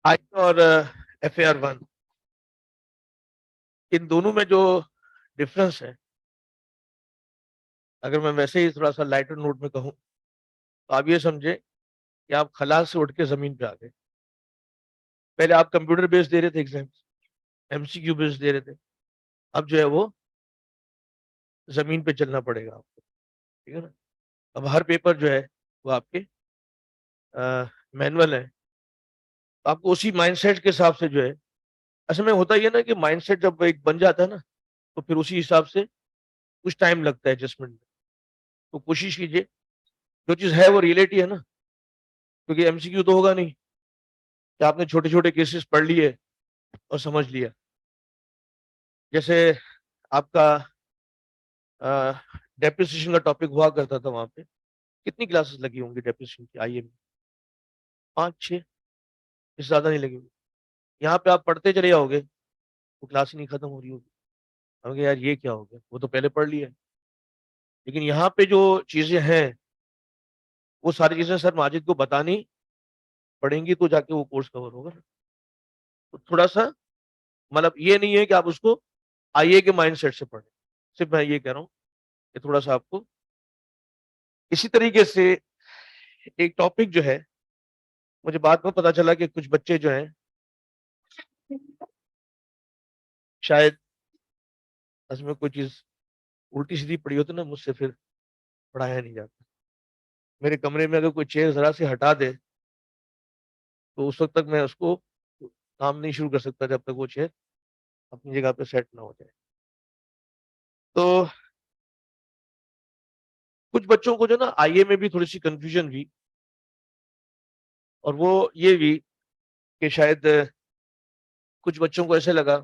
आई और FAR 1, इन दोनों में जो डिफरेंस है, अगर मैं वैसे ही थोड़ा सा लाइटर नोट में कहूँ तो आप ये समझे कि आप खला से उठ के जमीन पे आ गए। पहले आप कंप्यूटर बेस्ड दे रहे थे एग्जाम, MCQ बेस्ड दे रहे थे, अब जो है वो जमीन पे चलना पड़ेगा आपको। ठीक है ना। अब हर पेपर जो है वो आपके मैनुअल है, तो आपको उसी माइंडसेट के हिसाब से जो है, असल में होता ही है ना कि माइंडसेट जब एक बन जाता है ना, तो फिर उसी हिसाब से कुछ टाइम लगता है एडजस्टमेंट में। तो कोशिश कीजिए, जो चीज है वो रियलिटी है ना, क्योंकि MCQ तो होगा नहीं कि आपने छोटे छोटे केसेस पढ़ लिए और समझ लिया। जैसे आपका डेप्रिसिएशन का टॉपिक हुआ करता था वहां पे, कितनी क्लासेस लगी होंगी डेप्रिसिएशन की IE में? 5 6, इससे ज्यादा नहीं लगी होंगी। यहाँ पे आप पढ़ते चले जाओगे, वो क्लास ही नहीं खत्म हो रही होगी। हम कहे, यार ये क्या हो गया, वो तो पहले पढ़ लिया है। लेकिन यहाँ पे जो चीजें हैं, वो सारी चीजें सर माजिद को बतानी पड़ेंगी, तो जाके वो कोर्स कवर होगा ना। तो थोड़ा सा, मतलब ये नहीं है कि आप उसको IE के माइंडसेट से पढ़ें, सिर्फ मैं ये कह रहा हूँ कि थोड़ा सा आपको इसी तरीके से एक टॉपिक जो है, मुझे बाद में पता चला कि कुछ बच्चे जो हैं शायद असल में कोई चीज उल्टी सीधी पड़ी होती ना, मुझसे फिर पढ़ाया नहीं जाता। मेरे कमरे में अगर कोई चेयर जरा से हटा दे, तो उस वक्त तक मैं उसको काम नहीं शुरू कर सकता जब तक वो चेयर अपनी जगह पे सेट ना हो जाए। तो कुछ बच्चों को जो ना IE में भी थोड़ी सी कंफ्यूजन हुई, और वो ये भी कि शायद कुछ बच्चों को ऐसे लगा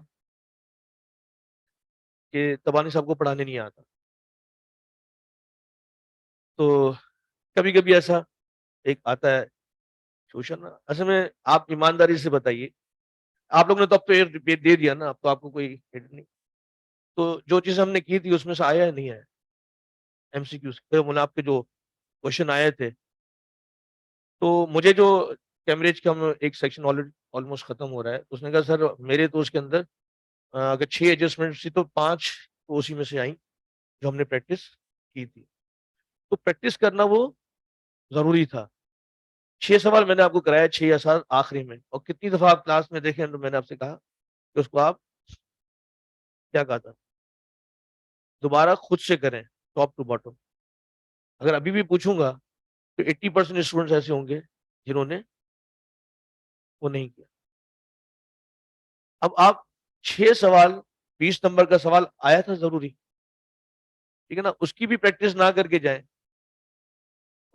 कि तबानी साहब को पढ़ाने नहीं आता। तो कभी कभी ऐसा एक आता है क्वेश्चन ना, असल में आप ईमानदारी से बताइए, आप लोग ने तो अब तो ये दे दिया ना, अब तो आपको कोई हेड नहीं। तो जो चीज हमने की थी उसमें से आया है नहीं आया? MCQ से मुनाफ के जो क्वेश्चन आए थे, तो मुझे जो कैम्ब्रिज का हम एक सेक्शन ऑलरेडी ऑलमोस्ट खत्म हो रहा है, उसने कहा सर मेरे तो उसके अंदर अगर 6 एडजस्टमेंट थी तो 5 तो उसी में से आई जो हमने प्रैक्टिस की थी। तो प्रैक्टिस करना वो जरूरी था। 6 सवाल मैंने आपको कराया, 6 या 7 आखिरी में, और कितनी दफा आप क्लास में देखें तो मैंने आपसे कहा कि उसको आप क्या कहा था, दोबारा खुद से करें, टॉप टू बॉटम। अगर अभी भी पूछूंगा तो 80% स्टूडेंट्स ऐसे होंगे जिन्होंने वो नहीं किया। अब आप 6 सवाल, 20 नंबर का सवाल आया था जरूरी, ठीक है ना, उसकी भी प्रैक्टिस ना करके जाए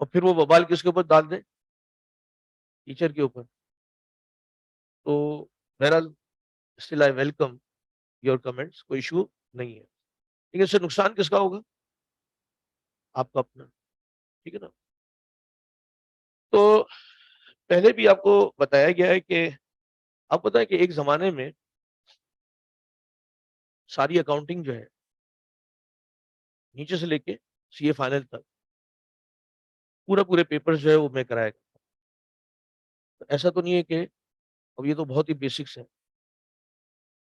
और फिर वो बवाल किसके ऊपर डाल दे, टीचर के ऊपर। तो बहरहाल, still I welcome your comments, कोई इशू नहीं है, लेकिन इससे नुकसान किसका होगा? आपका अपना। ठीक है ना। तो पहले भी आपको बताया गया है कि आपको पता है कि एक जमाने में सारी अकाउंटिंग जो है, नीचे से लेके CA फाइनल तक, पूरा पूरे पेपर्स जो है वो मैं कराया करता। तो ऐसा तो नहीं है कि, अब ये तो बहुत ही बेसिक्स है,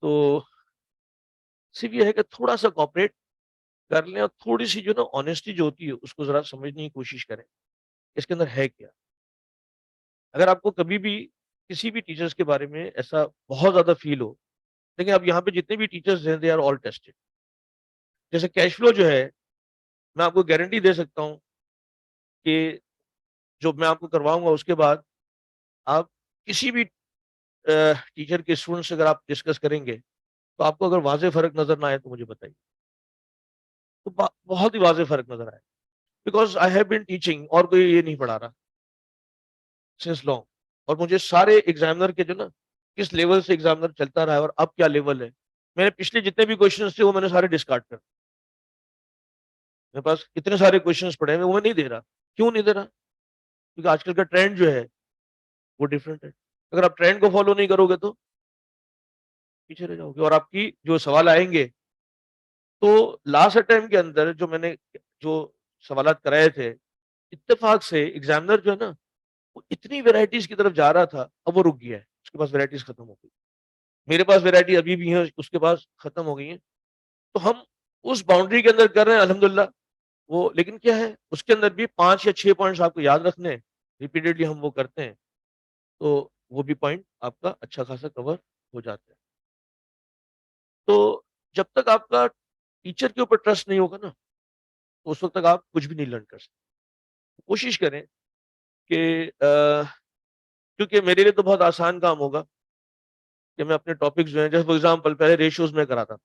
तो सिर्फ ये है कि थोड़ा सा कॉपरेट कर लें और थोड़ी सी जो ना ऑनेस्टी जो होती है उसको जरा समझने की कोशिश करें, इसके अंदर है क्या। अगर आपको कभी भी किसी भी टीचर्स के बारे में ऐसा बहुत ज्यादा फील हो, देखिए अब यहाँ पे जितने भी टीचर्स हैं दे आर ऑल टेस्टेड। जैसे कैश फ्लो जो है, मैं आपको गारंटी दे सकता हूँ कि जो मैं आपको करवाऊंगा उसके बाद आप किसी भी टीचर के स्टूडेंट से अगर आप डिस्कस करेंगे, तो आपको अगर वाजे फर्क नजर ना आए तो मुझे बताइए। तो बहुत ही वाजे फर्क नजर आए, because I have been teaching और कोई ये नहीं पढ़ा रहा सिंस लॉन्ग। और मुझे सारे एग्जामिनर के जो ना किस लेवल से एग्जामिनर चलता रहा है और अब क्या लेवल है, मैंने पिछले जितने भी क्वेश्चन थे वो मैंने सारे डिस्कार्ड कर, मेरे पास इतने सारे क्वेश्चन पड़े हैं, वो मैं नहीं दे रहा। क्यों नहीं दे रहा? क्योंकि आजकल का ट्रेंड जो है वो डिफरेंट है। अगर आप ट्रेंड को फॉलो नहीं करोगे तो पीछे रह जाओगे, और आपकी जो सवाल आएंगे, तो लास्ट टाइम के अंदर जो मैंने जो सवालात कराए थे, इत्तेफाक से एग्जामिनर जो है ना, वो इतनी वेराइटीज की तरफ जा रहा था, अब वो रुक गया है। उसके पास वैरायटीज खत्म हो गई, मेरे पास वैरायटी अभी भी है, उसके पास खत्म हो गई है। तो हम उस बाउंड्री के अंदर कर रहे हैं अल्हम्दुलिल्लाह। वो लेकिन क्या है, उसके अंदर भी 5 या 6 पॉइंट्स आपको याद रखने हैं, रिपीटेडली हम वो करते हैं, तो वो भी पॉइंट आपका अच्छा खासा कवर हो जाता है। तो जब तक आपका टीचर के ऊपर ट्रस्ट नहीं होगा ना, तो उस वक्त तक आप कुछ भी नहीं लर्न कर सकते। कोशिश करें कि क्योंकि मेरे लिए तो बहुत आसान काम होगा कि मैं अपने टॉपिक्स जो हैं, जैसे फॉर एग्जांपल पहले रेशियोज में कराता था,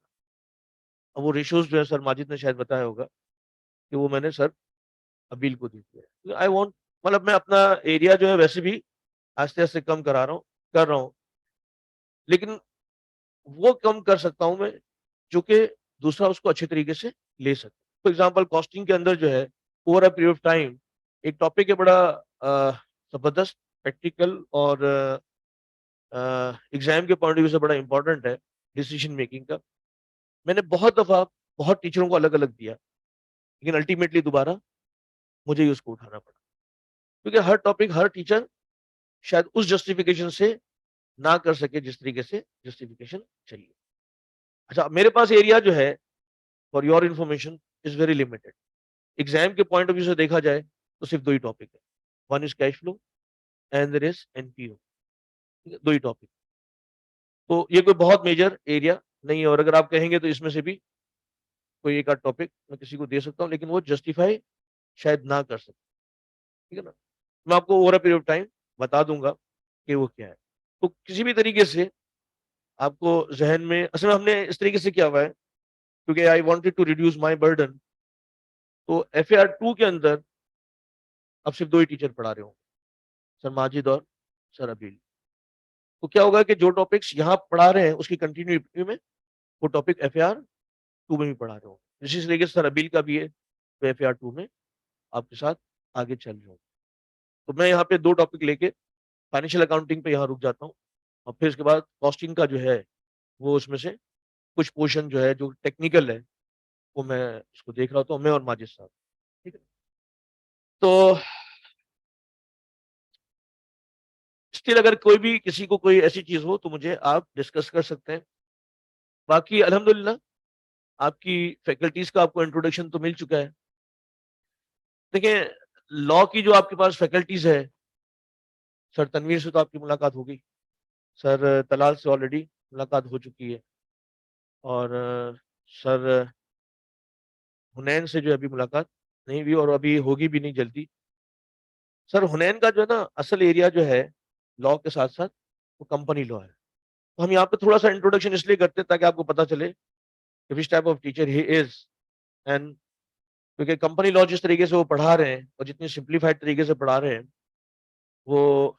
अब वो रेशियोज जो है सर माजिद ने शायद बताया होगा कि वो मैंने सर अबील को दी थी। आई वांट, मतलब मैं अपना एरिया जो है वैसे भी आस्ते आस्ते कम करा रहा हूँ, कर रहा हूँ, लेकिन वो कम कर सकता हूँ मैं जो कि दूसरा उसको अच्छे तरीके से ले सके। फॉर एग्जांपल कॉस्टिंग के अंदर जो है over a period of time एक टॉपिक है बड़ा जबरदस्त, प्रैक्टिकल और एग्जाम के पॉइंट ऑफ व्यू से बड़ा इंपॉर्टेंट है, डिसीजन मेकिंग का। मैंने बहुत दफा बहुत टीचरों को अलग अलग दिया, लेकिन अल्टीमेटली दोबारा मुझे ही उसको उठाना पड़ा, क्योंकि हर टॉपिक हर टीचर शायद उस जस्टिफिकेशन से ना कर सके जिस तरीके से जस्टिफिकेशन चाहिए। अच्छा, मेरे पास एरिया जो है for your information is very limited. Exam के पॉइंट ऑफ व्यू से देखा जाए तो सिर्फ दो ही टॉपिक है, one is cash flow and there is NPO, दो ही टॉपिक। तो ये कोई बहुत मेजर एरिया नहीं है, और अगर आप कहेंगे तो इसमें से भी कोई एक आध टॉपिक मैं किसी को दे सकता हूँ, लेकिन वो जस्टिफाई शायद ना कर सके। ठीक है ना, मैं आपको over a period of time बता दूंगा कि वो क्या है। तो किसी भी तरीके से आपको जहन में, असल में हमने इस तरीके से किया हुआ है क्योंकि I wanted to reduce my burden. तो FAR 2 के अंदर अब सिर्फ दो ही टीचर पढ़ा रहे होंगे, सर माजिद और सर अबील। तो क्या होगा कि जो टॉपिक्स यहाँ पढ़ा रहे हैं उसकी कंटिन्यूटी में वो टॉपिक FAR 2 में भी पढ़ा रहे होंगे। इसी तरीके से सर अबील का भी है, तो FAR 2 में आपके साथ आगे चल रहे होंगे। तो मैं यहाँ पे दो टॉपिक लेके फाइनेंशियल अकाउंटिंग पे यहाँ रुक जाता हूँ, और फिर उसके बाद कॉस्टिंग का जो है वो उसमें से कुछ पोर्शन जो है जो टेक्निकल है वो मैं उसको देख रहा हूँ, मैं और माजिद साहब। ठीक है, तो स्टिल अगर कोई भी किसी को कोई ऐसी चीज हो तो मुझे आप डिस्कस कर सकते हैं। बाकी अल्हम्दुलिल्लाह आपकी फैकल्टीज का आपको इंट्रोडक्शन तो मिल चुका है। देखिए, लॉ की जो आपके पास फैकल्टीज है, सर तनवीर से तो आपकी मुलाकात हो गई, सर तलाल से ऑलरेडी मुलाकात हो चुकी है, और सर हुनैन से जो है अभी मुलाकात नहीं हुई और अभी होगी भी नहीं जल्दी। सर हुनैन का जो है ना असल एरिया जो है लॉ के साथ साथ वो कंपनी लॉ है। तो हम यहाँ पे थोड़ा सा इंट्रोडक्शन इसलिए करते हैं ताकि आपको पता चले कि which type of teacher he is, and क्योंकि कंपनी लॉ जिस तरीके से वो पढ़ा रहे हैं और जितनी सिंप्लीफाइड तरीके से पढ़ा रहे हैं, वो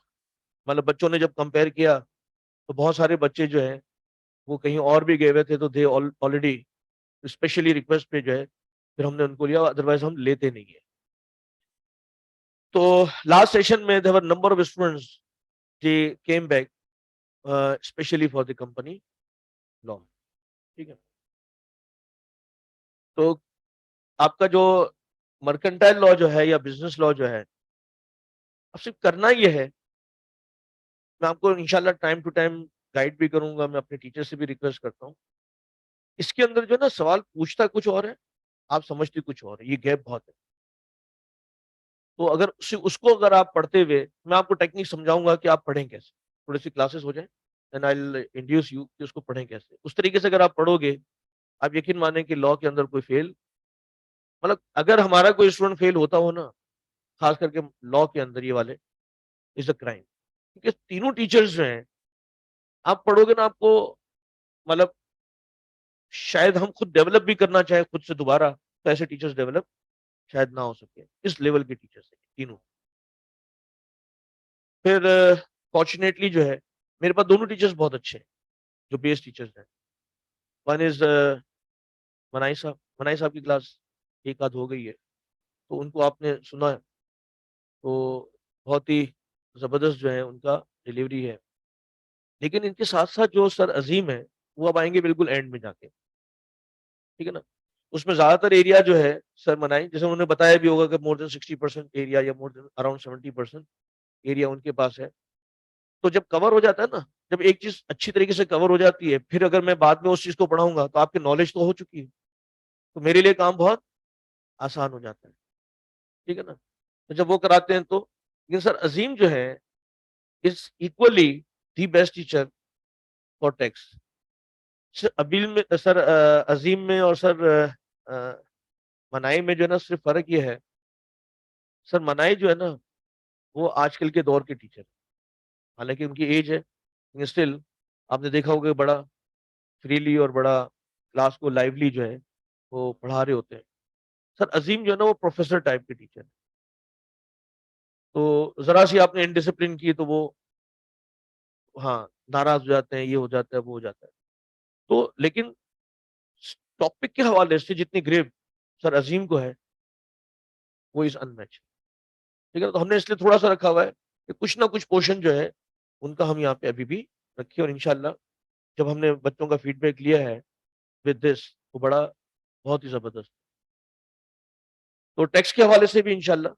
मतलब बच्चों ने जब कंपेयर किया तो बहुत सारे बच्चे जो हैं वो कहीं और भी गए हुए थे, तो दे ऑलरेडी स्पेशली रिक्वेस्ट पे जो है फिर हमने उनको लिया, अदरवाइज हम लेते नहीं है। तो लास्ट सेशन में there were number of students they came back specially for the company law. ठीक है, तो आपका जो मर्केंटाइल लॉ जो है या बिजनेस लॉ जो है, अब सिर्फ करना ये है, मैं आपको इंशाल्लाह टाइम टू टाइम गाइड भी करूंगा, मैं अपने टीचर से भी रिक्वेस्ट करता हूँ। इसके अंदर जो है ना सवाल पूछता कुछ और है, आप समझते कुछ और है, ये गैप बहुत है। तो अगर उसको अगर आप पढ़ते हुए, मैं आपको टेक्निक समझाऊंगा कि आप पढ़ें कैसे, थोड़ी सी क्लासेस हो जाए, then I will induce you कि उसको पढ़ें कैसे। उस तरीके से अगर आप पढ़ोगे, आप यकीन माने कि लॉ के अंदर कोई फेल, मतलब अगर हमारा कोई स्टूडेंट फेल होता हो ना, खास करके लॉ के अंदर ये वाले, इज अ क्राइम। क्योंकि तीनों टीचर्स जो हैं आप पढ़ोगे ना, आपको मतलब शायद हम खुद डेवलप भी करना चाहे खुद से दोबारा, तो ऐसे टीचर्स डेवलप शायद ना हो सके, इस लेवल के टीचर्स हैं तीनों। फिर फॉर्चुनेटली जो है मेरे पास दोनों टीचर्स बहुत अच्छे हैं जो बेस टीचर्स हैं। वन इज मनाई साहब की क्लास एक आध हो गई है, तो उनको आपने सुना है, तो बहुत ही जबरदस्त जो है उनका डिलीवरी है। लेकिन इनके साथ साथ जो सर अजीम है वो अब आएंगे बिल्कुल एंड में जाके। ठीक है ना, उसमें ज्यादातर एरिया जो है सर मनाई, जैसे उन्होंने बताया भी होगा कि मोर देन 60% एरिया या मोर देन अराउंड 70% एरिया उनके पास है। तो जब कवर हो जाता है ना, जब एक चीज अच्छी तरीके से कवर हो जाती है, फिर अगर मैं बाद में उस चीज को पढ़ाऊंगा तो आपकी नॉलेज तो हो चुकी है, तो मेरे लिए काम बहुत आसान हो जाता है। ठीक है ना? तो जब वो कराते हैं तो, लेकिन सर अजीम जो है is equally the best teacher for text. Sir Abeel में, सर अजीम में और सर मनाई में जो है ना, सिर्फ फर्क ये है, सर मनाई जो है ना वो आजकल के दौर के टीचर, हालांकि उनकी एज है, लेकिन स्टिल आपने देखा होगा कि बड़ा फ्रीली और बड़ा क्लास को लाइवली जो है वो पढ़ा रहे होते हैं। सर अजीम जो है ना वो प्रोफेसर टाइप के टीचर है, तो जरा सी आपने इनडिसिप्लिन की तो वो, हाँ, नाराज हो जाते हैं, ये हो जाता है, वो हो जाता है। तो लेकिन टॉपिक के हवाले से जितनी ग्रेव सर अजीम को है, वो इज अनमैच। ठीक है ना? तो हमने इसलिए थोड़ा सा रखा हुआ है कि कुछ ना कुछ पोर्शन जो है उनका हम यहाँ पे अभी भी रखिए, और इंशाल्लाह जब हमने बच्चों का फीडबैक लिया है विद दिस, वो बड़ा बहुत ही जबरदस्त। तो टेक्स्ट के हवाले से भी इंशाल्लाह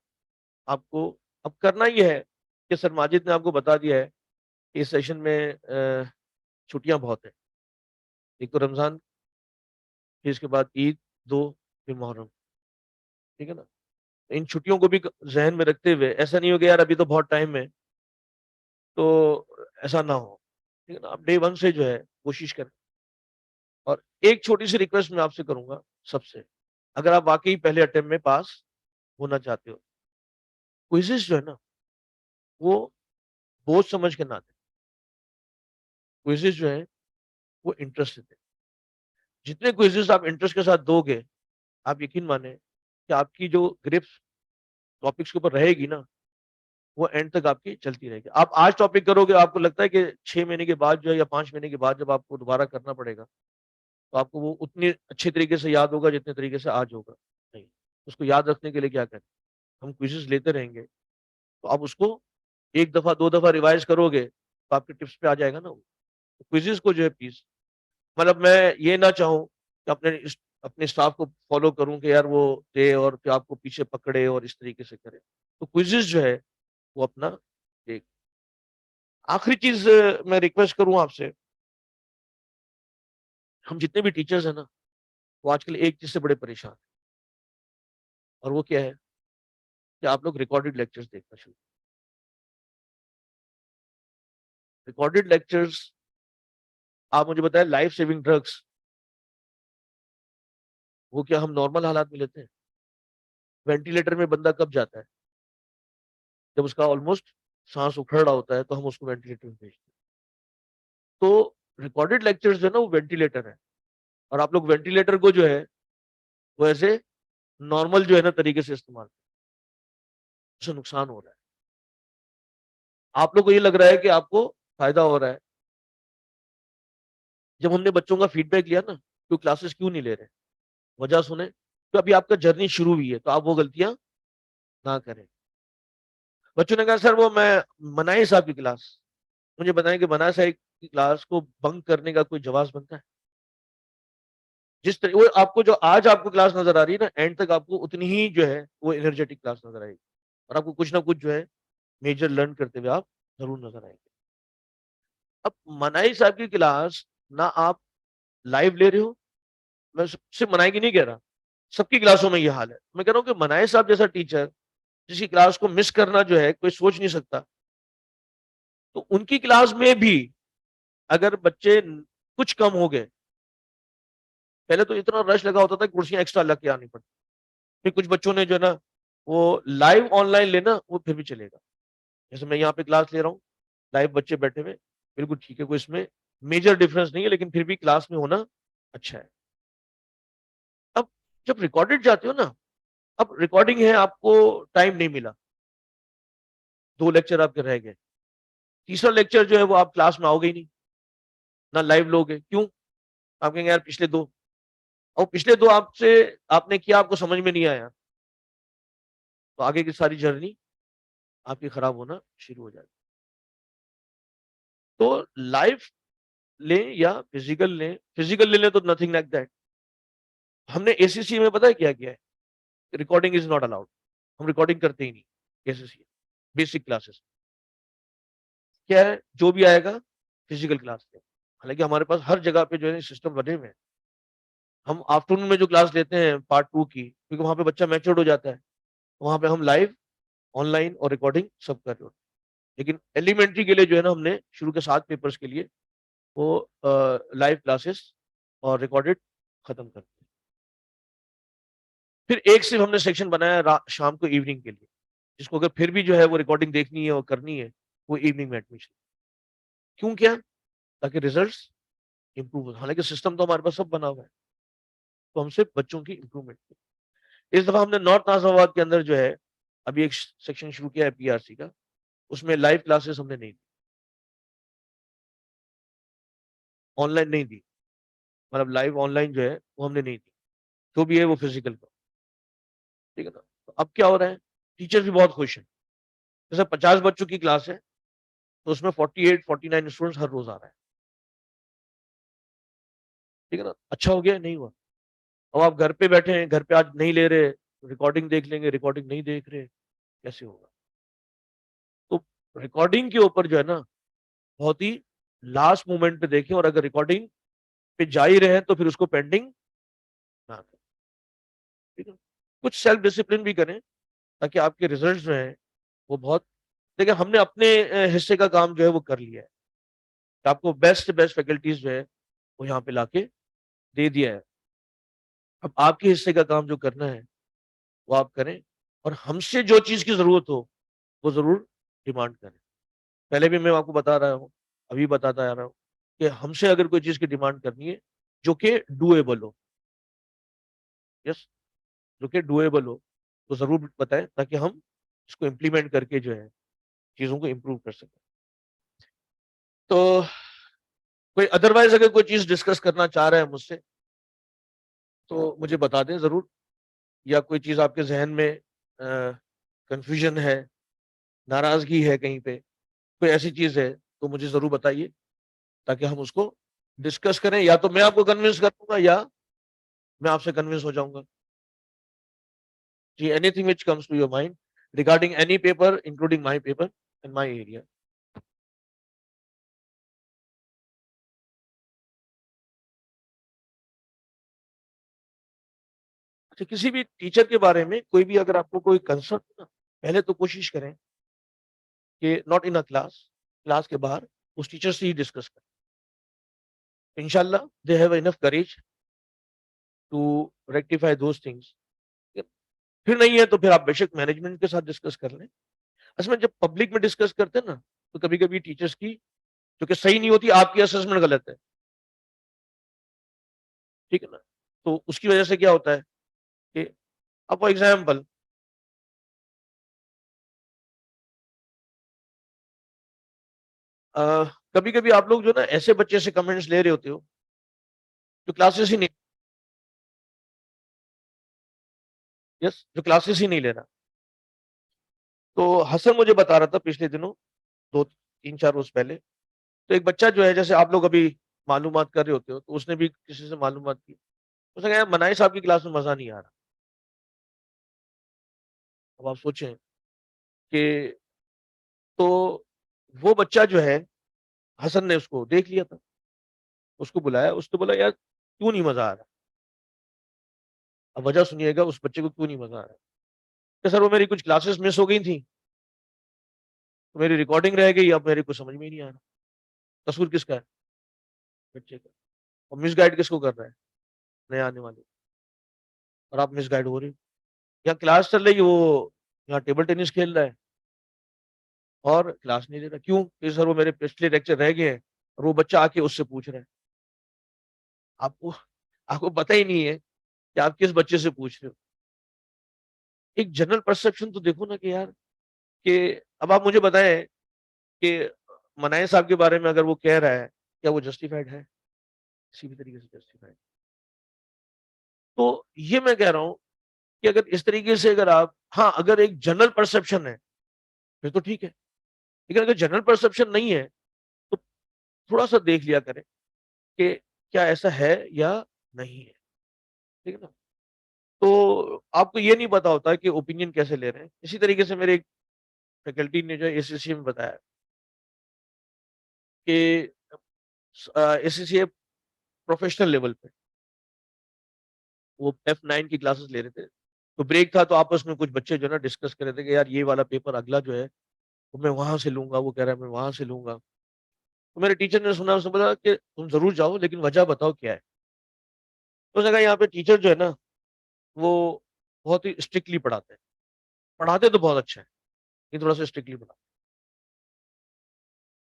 आपको अब करना ही है कि सर माजिद ने आपको बता दिया है कि इस सेशन में छुट्टियां बहुत है। एक तो रमजान, फिर इसके बाद ईद, दो, फिर मुहर्रम। ठीक है ना? इन छुट्टियों को भी जहन में रखते हुए, ऐसा नहीं हो गया यार अभी तो बहुत टाइम है, तो ऐसा ना हो। ठीक है ना? आप डे वन से जो है कोशिश करें। और एक छोटी सी रिक्वेस्ट मैं आपसे करूंगा सबसे, अगर आप वाकई पहले अटेम्प्ट में पास होना चाहते हो, क्विज़ेस जो है ना वो बोझ समझ के ना दें। क्विज़ेस जो है वो इंटरेस्ट से दें। जितने क्विज़ेस आप इंटरेस्ट के साथ दोगे, आप यकीन माने कि आपकी जो ग्रिप टॉपिक्स के ऊपर रहेगी ना, वो एंड तक आपकी चलती रहेगी। आप आज टॉपिक करोगे, आपको लगता है कि 6 महीने के बाद जो है या 5 महीने के बाद जब आपको दोबारा करना पड़ेगा, तो आपको वो उतनी अच्छे तरीके से याद होगा जितने तरीके से आज होगा नहीं। उसको याद रखने के लिए क्या करें, हम क्विज़ेस लेते रहेंगे, तो आप उसको एक दफा दो दफा रिवाइज करोगे तो आपके टिप्स पे आ जाएगा ना। तो क्विज़ेस को जो है प्लीज, मतलब मैं ये ना चाहूँ कि अपने स्टाफ को फॉलो करूं कि यार वो दे और फिर आपको पीछे पकड़े और इस तरीके से करे। तो क्विज़ेस जो है वो अपना एक आखिरी चीज मैं रिक्वेस्ट करूं आपसे, हम जितने भी टीचर्स हैं ना, वो आजकल एक चीज से बड़े परेशान हैं, और वो क्या है कि आप लोग रिकॉर्डेड लेक्चर्स देखना शुरू। रिकॉर्डेड लेक्चर्स, आप मुझे बताएं, लाइफ सेविंग ड्रग्स, वो क्या हम नॉर्मल हालात में लेते हैं? वेंटिलेटर में बंदा कब जाता है? जब उसका ऑलमोस्ट सांस उखड़ रहा होता है, तो हम उसको वेंटिलेटर में भेजते हैं। तो रिकॉर्डेड लेक्चर्स जो है ना वो वेंटिलेटर है, और आप लोग वेंटिलेटर को जो है वो ऐसे नॉर्मल जो है ना तरीके से इस्तेमाल, उससे नुकसान हो रहा है। आप लोग को ये लग रहा है कि आपको फायदा हो रहा है। जब हमने बच्चों का फीडबैक लिया ना, तो क्लासेस क्यों नहीं ले रहे, वजह सुने, तो अभी आपका जर्नी शुरू हुई है, तो आप वो गलतियां ना करें। बच्चों ने कहा सर वो मैं मनाई साहब की क्लास, मुझे बताएं कि मनाई साहब की क्लास को बंक करने का कोई जवाब बनता है? जिस तरह वो आपको जो आज आपको क्लास नजर आ रही है ना, एंड तक आपको उतनी ही जो है वो एनर्जेटिक क्लास नजर आएगी, और आपको कुछ ना कुछ जो है मेजर लर्न करते हुए आप जरूर नजर आएंगे। अब मनाई साहब की क्लास ना आप लाइव ले रहे हो, मैं सिर्फ मनाई की नहीं कह रहा, सबकी क्लासों में ये हाल है। मैं कह रहा हूँ कि मनाई साहब जैसा टीचर जिसकी क्लास को मिस करना जो है कोई सोच नहीं सकता, तो उनकी क्लास में भी अगर बच्चे कुछ कम हो गए, पहले तो इतना रश लगा होता था कि कुर्सियां एक्स्ट्रा लग के आनी पड़ती, फिर कुछ बच्चों ने जो है ना वो लाइव ऑनलाइन लेना वो फिर भी चलेगा। जैसे मैं यहाँ पे क्लास ले रहा हूँ, लाइव बच्चे बैठे हुए, बिल्कुल ठीक है, कोई इसमें मेजर डिफरेंस नहीं है, लेकिन फिर भी क्लास में होना अच्छा है। अब जब रिकॉर्डेड जाते हो ना, अब रिकॉर्डिंग है, आपको टाइम नहीं मिला, 2 लेक्चर आपके रह गए, तीसरा लेक्चर जो है वो आप क्लास में आओगे ही नहीं, ना लाइव लोगे, क्यों? आप कहेंगे यार पिछले दो, और पिछले दो आपसे आपने किया, आपको समझ में नहीं आया, तो आगे की सारी जर्नी आपकी खराब होना शुरू हो जाएगी। तो लाइव लें या फिजिकल लें, फिजिकल ले लें तो नथिंग लाइक दैट। हमने एसीसी में पता है क्या किया है, रिकॉर्डिंग इज नॉट अलाउड, हम रिकॉर्डिंग करते ही नहीं एसीसी बेसिक क्लासेस। क्या है, जो भी आएगा फिजिकल क्लास लें। हालाँकि हमारे पास हर जगह पे जो है सिस्टम बने हुए हैं। हम आफ्टरनून में जो क्लास लेते हैं पार्ट 2 की, क्योंकि वहाँ पे बच्चा मैच्योर्ड हो जाता है। वहाँ पे हम लाइव, ऑनलाइन और रिकॉर्डिंग सब कर रहे होते हैं। लेकिन एलिमेंट्री के लिए जो है ना हमने शुरू के 7 पेपर्स के लिए वो लाइव क्लासेस और रिकॉर्डेड खत्म कर दिए। फिर एक सिर्फ हमने सेक्शन बनाया शाम को इवनिंग के लिए, जिसको अगर फिर भी जो है वो रिकॉर्डिंग देखनी है और करनी है, वो इवनिंग में एडमिशन। क्यों किया? ताकि रिजल्ट्स इंप्रूव हो। हालांकि सिस्टम तो हमारे पास सब बना हुआ है, तो हम सिर्फ बच्चों की इंप्रूवमेंट की। इस दफा हमने नॉर्थ नाजिराबाद के अंदर जो है अभी एक सेक्शन शुरू किया है पीआरसी का, उसमें लाइव क्लासेस हमने नहीं दी, ऑनलाइन नहीं दी, मतलब लाइव ऑनलाइन जो है वो हमने नहीं दी, जो भी है वो फिजिकल का। ठीक है ना? तो अब क्या हो रहा है, टीचर भी बहुत खुश है। जैसे 50 बच्चों की क्लास है, तो उसमें 48 49 स्टूडेंट्स हर रोज आ रहा है। ठीक है ना? अच्छा हो गया, नहीं हुआ? अब आप घर पे बैठे हैं, घर पे आज नहीं ले रहे, रिकॉर्डिंग देख लेंगे, रिकॉर्डिंग नहीं देख रहे, कैसे होगा? तो रिकॉर्डिंग के ऊपर जो है ना बहुत ही लास्ट मोमेंट पे देखें, और अगर रिकॉर्डिंग पे जा ही रहे हैं तो फिर उसको पेंडिंग ना करें। ठीक है? कुछ सेल्फ डिसिप्लिन भी करें, ताकि आपके रिजल्ट जो है वो बहुत, देखिए हमने अपने हिस्से का काम जो है वो कर लिया है, कि आपको बेस्ट बेस्ट फैकल्टीज जो है वो यहाँ पे लाके दे दिया है। अब आपके हिस्से का काम जो करना है वो आप करें, और हमसे जो चीज की जरूरत हो वो जरूर डिमांड करें। पहले भी मैं आपको बता रहा हूँ, अभी बताता आ रहा हूँ, कि हमसे अगर कोई चीज की डिमांड करनी है जो कि डुएबल हो, यस, जो कि डुएबल हो, तो जरूर बताएं, ताकि हम इसको इम्प्लीमेंट करके जो है चीजों को इम्प्रूव कर सकें। तो कोई अदरवाइज अगर कोई चीज डिस्कस करना चाह रहा है मुझसे, तो मुझे बता दें जरूर, या कोई चीज आपके जहन में कंफ्यूजन है, नाराजगी है कहीं पे, कोई ऐसी चीज है, तो मुझे जरूर बताइए, ताकि हम उसको डिस्कस करें। या तो मैं आपको कन्विंस कर दूंगा, या मैं आपसे कन्विंस हो जाऊंगा। जी, anything which comes to your mind regarding any paper, including my paper and my area. अच्छा, किसी भी टीचर के बारे में कोई भी अगर आपको कोई कंसर्न हो ना, पहले तो कोशिश करें कि not in a class, class के बाहर उस टीचर से ही डिस्कस करें। इंशाल्लाह they have enough courage to rectify those things. फिर नहीं है तो फिर आप बेशक मैनेजमेंट के साथ डिस्कस कर लें। असल में जब पब्लिक में डिस्कस करते हैं ना, तो कभी कभी टीचर्स की जो कि सही नहीं होती, आपकी असेसमेंट गलत है। ठीक है ना? तो उसकी वजह से क्या होता है कि, अब फॉर एग्जाम्पल, कभी कभी आप लोग जो ना ऐसे बच्चे से कमेंट्स ले रहे होते हो जो क्लासेस ही नहीं, यस, जो क्लासेस ही नहीं ले रहा। तो हसन मुझे बता रहा था पिछले दिनों, 2 3 4 रोज पहले, तो एक बच्चा जो है, जैसे आप लोग अभी मालूमात कर रहे होते हो, तो उसने भी किसी से मालूमात की, उसने कहा मनाई साहब की क्लास में मजा नहीं आ रहा। अब आप सोचें कि, तो वो बच्चा जो है, हसन ने उसको देख लिया था, उसको बुलाया, उसने बोला यार क्यों नहीं मजा आ रहा? अब वजह सुनिएगा उस बच्चे को क्यों नहीं मजा आ रहा है। कि सर वो मेरी कुछ क्लासेस मिस हो गई थी, तो मेरी रिकॉर्डिंग रह गई, अब मेरे को समझ में ही नहीं आ रहा। कसूर किसका है? बच्चे का। और मिस गाइड किसको कर रहा है? नया आने वाले। और आप मिस गाइड हो रहे हो। यहाँ क्लास चल रही है, वो यहाँ टेबल टेनिस खेल रहा है और क्लास नहीं ले रहा। क्यों? कि सर वो मेरे पिछले लेक्चर रह गए हैं, और वो बच्चा आके उससे पूछ रहा है। आपको आपको पता ही नहीं है कि आप किस बच्चे से पूछ रहे हो। एक जनरल परसेप्शन तो देखो ना, कि यार, कि अब आप मुझे बताएं कि मनाए साहब के बारे में अगर वो कह रहा है, क्या वो जस्टिफाइड है? किसी भी तरीके से जस्टिफाइड? तो ये मैं कह रहा हूं कि अगर इस तरीके से, अगर आप, हाँ, अगर एक जनरल परसेप्शन है फिर तो ठीक है, लेकिन अगर जनरल परसेप्शन नहीं है, तो थोड़ा सा देख लिया करें कि क्या ऐसा है या नहीं है। ठीक है ना? तो आपको ये नहीं पता होता कि ओपिनियन कैसे ले रहे हैं। इसी तरीके से मेरे एक फैकल्टी ने जो है एसएससी में बताया कि एससीसीए प्रोफेशनल लेवल पे, वो F9 की क्लासेस ले रहे थे। तो ब्रेक था, तो आपस में कुछ बच्चे जो है ना डिस्कस कर रहे थे कि यार ये वाला पेपर अगला जो है वो मैं वहां से लूंगा, वो कह रहा है मैं वहां से लूंगा। तो मेरे टीचर ने सुना, उसने बोला कि तुम जरूर जाओ, लेकिन वजह बताओ क्या है। तो उसने कहा यहाँ पे टीचर जो है ना वो बहुत ही स्ट्रिक्टली पढ़ाते हैं। पढ़ाते तो बहुत अच्छा है, लेकिन थोड़ा सा स्ट्रिक्टली पढ़ाते।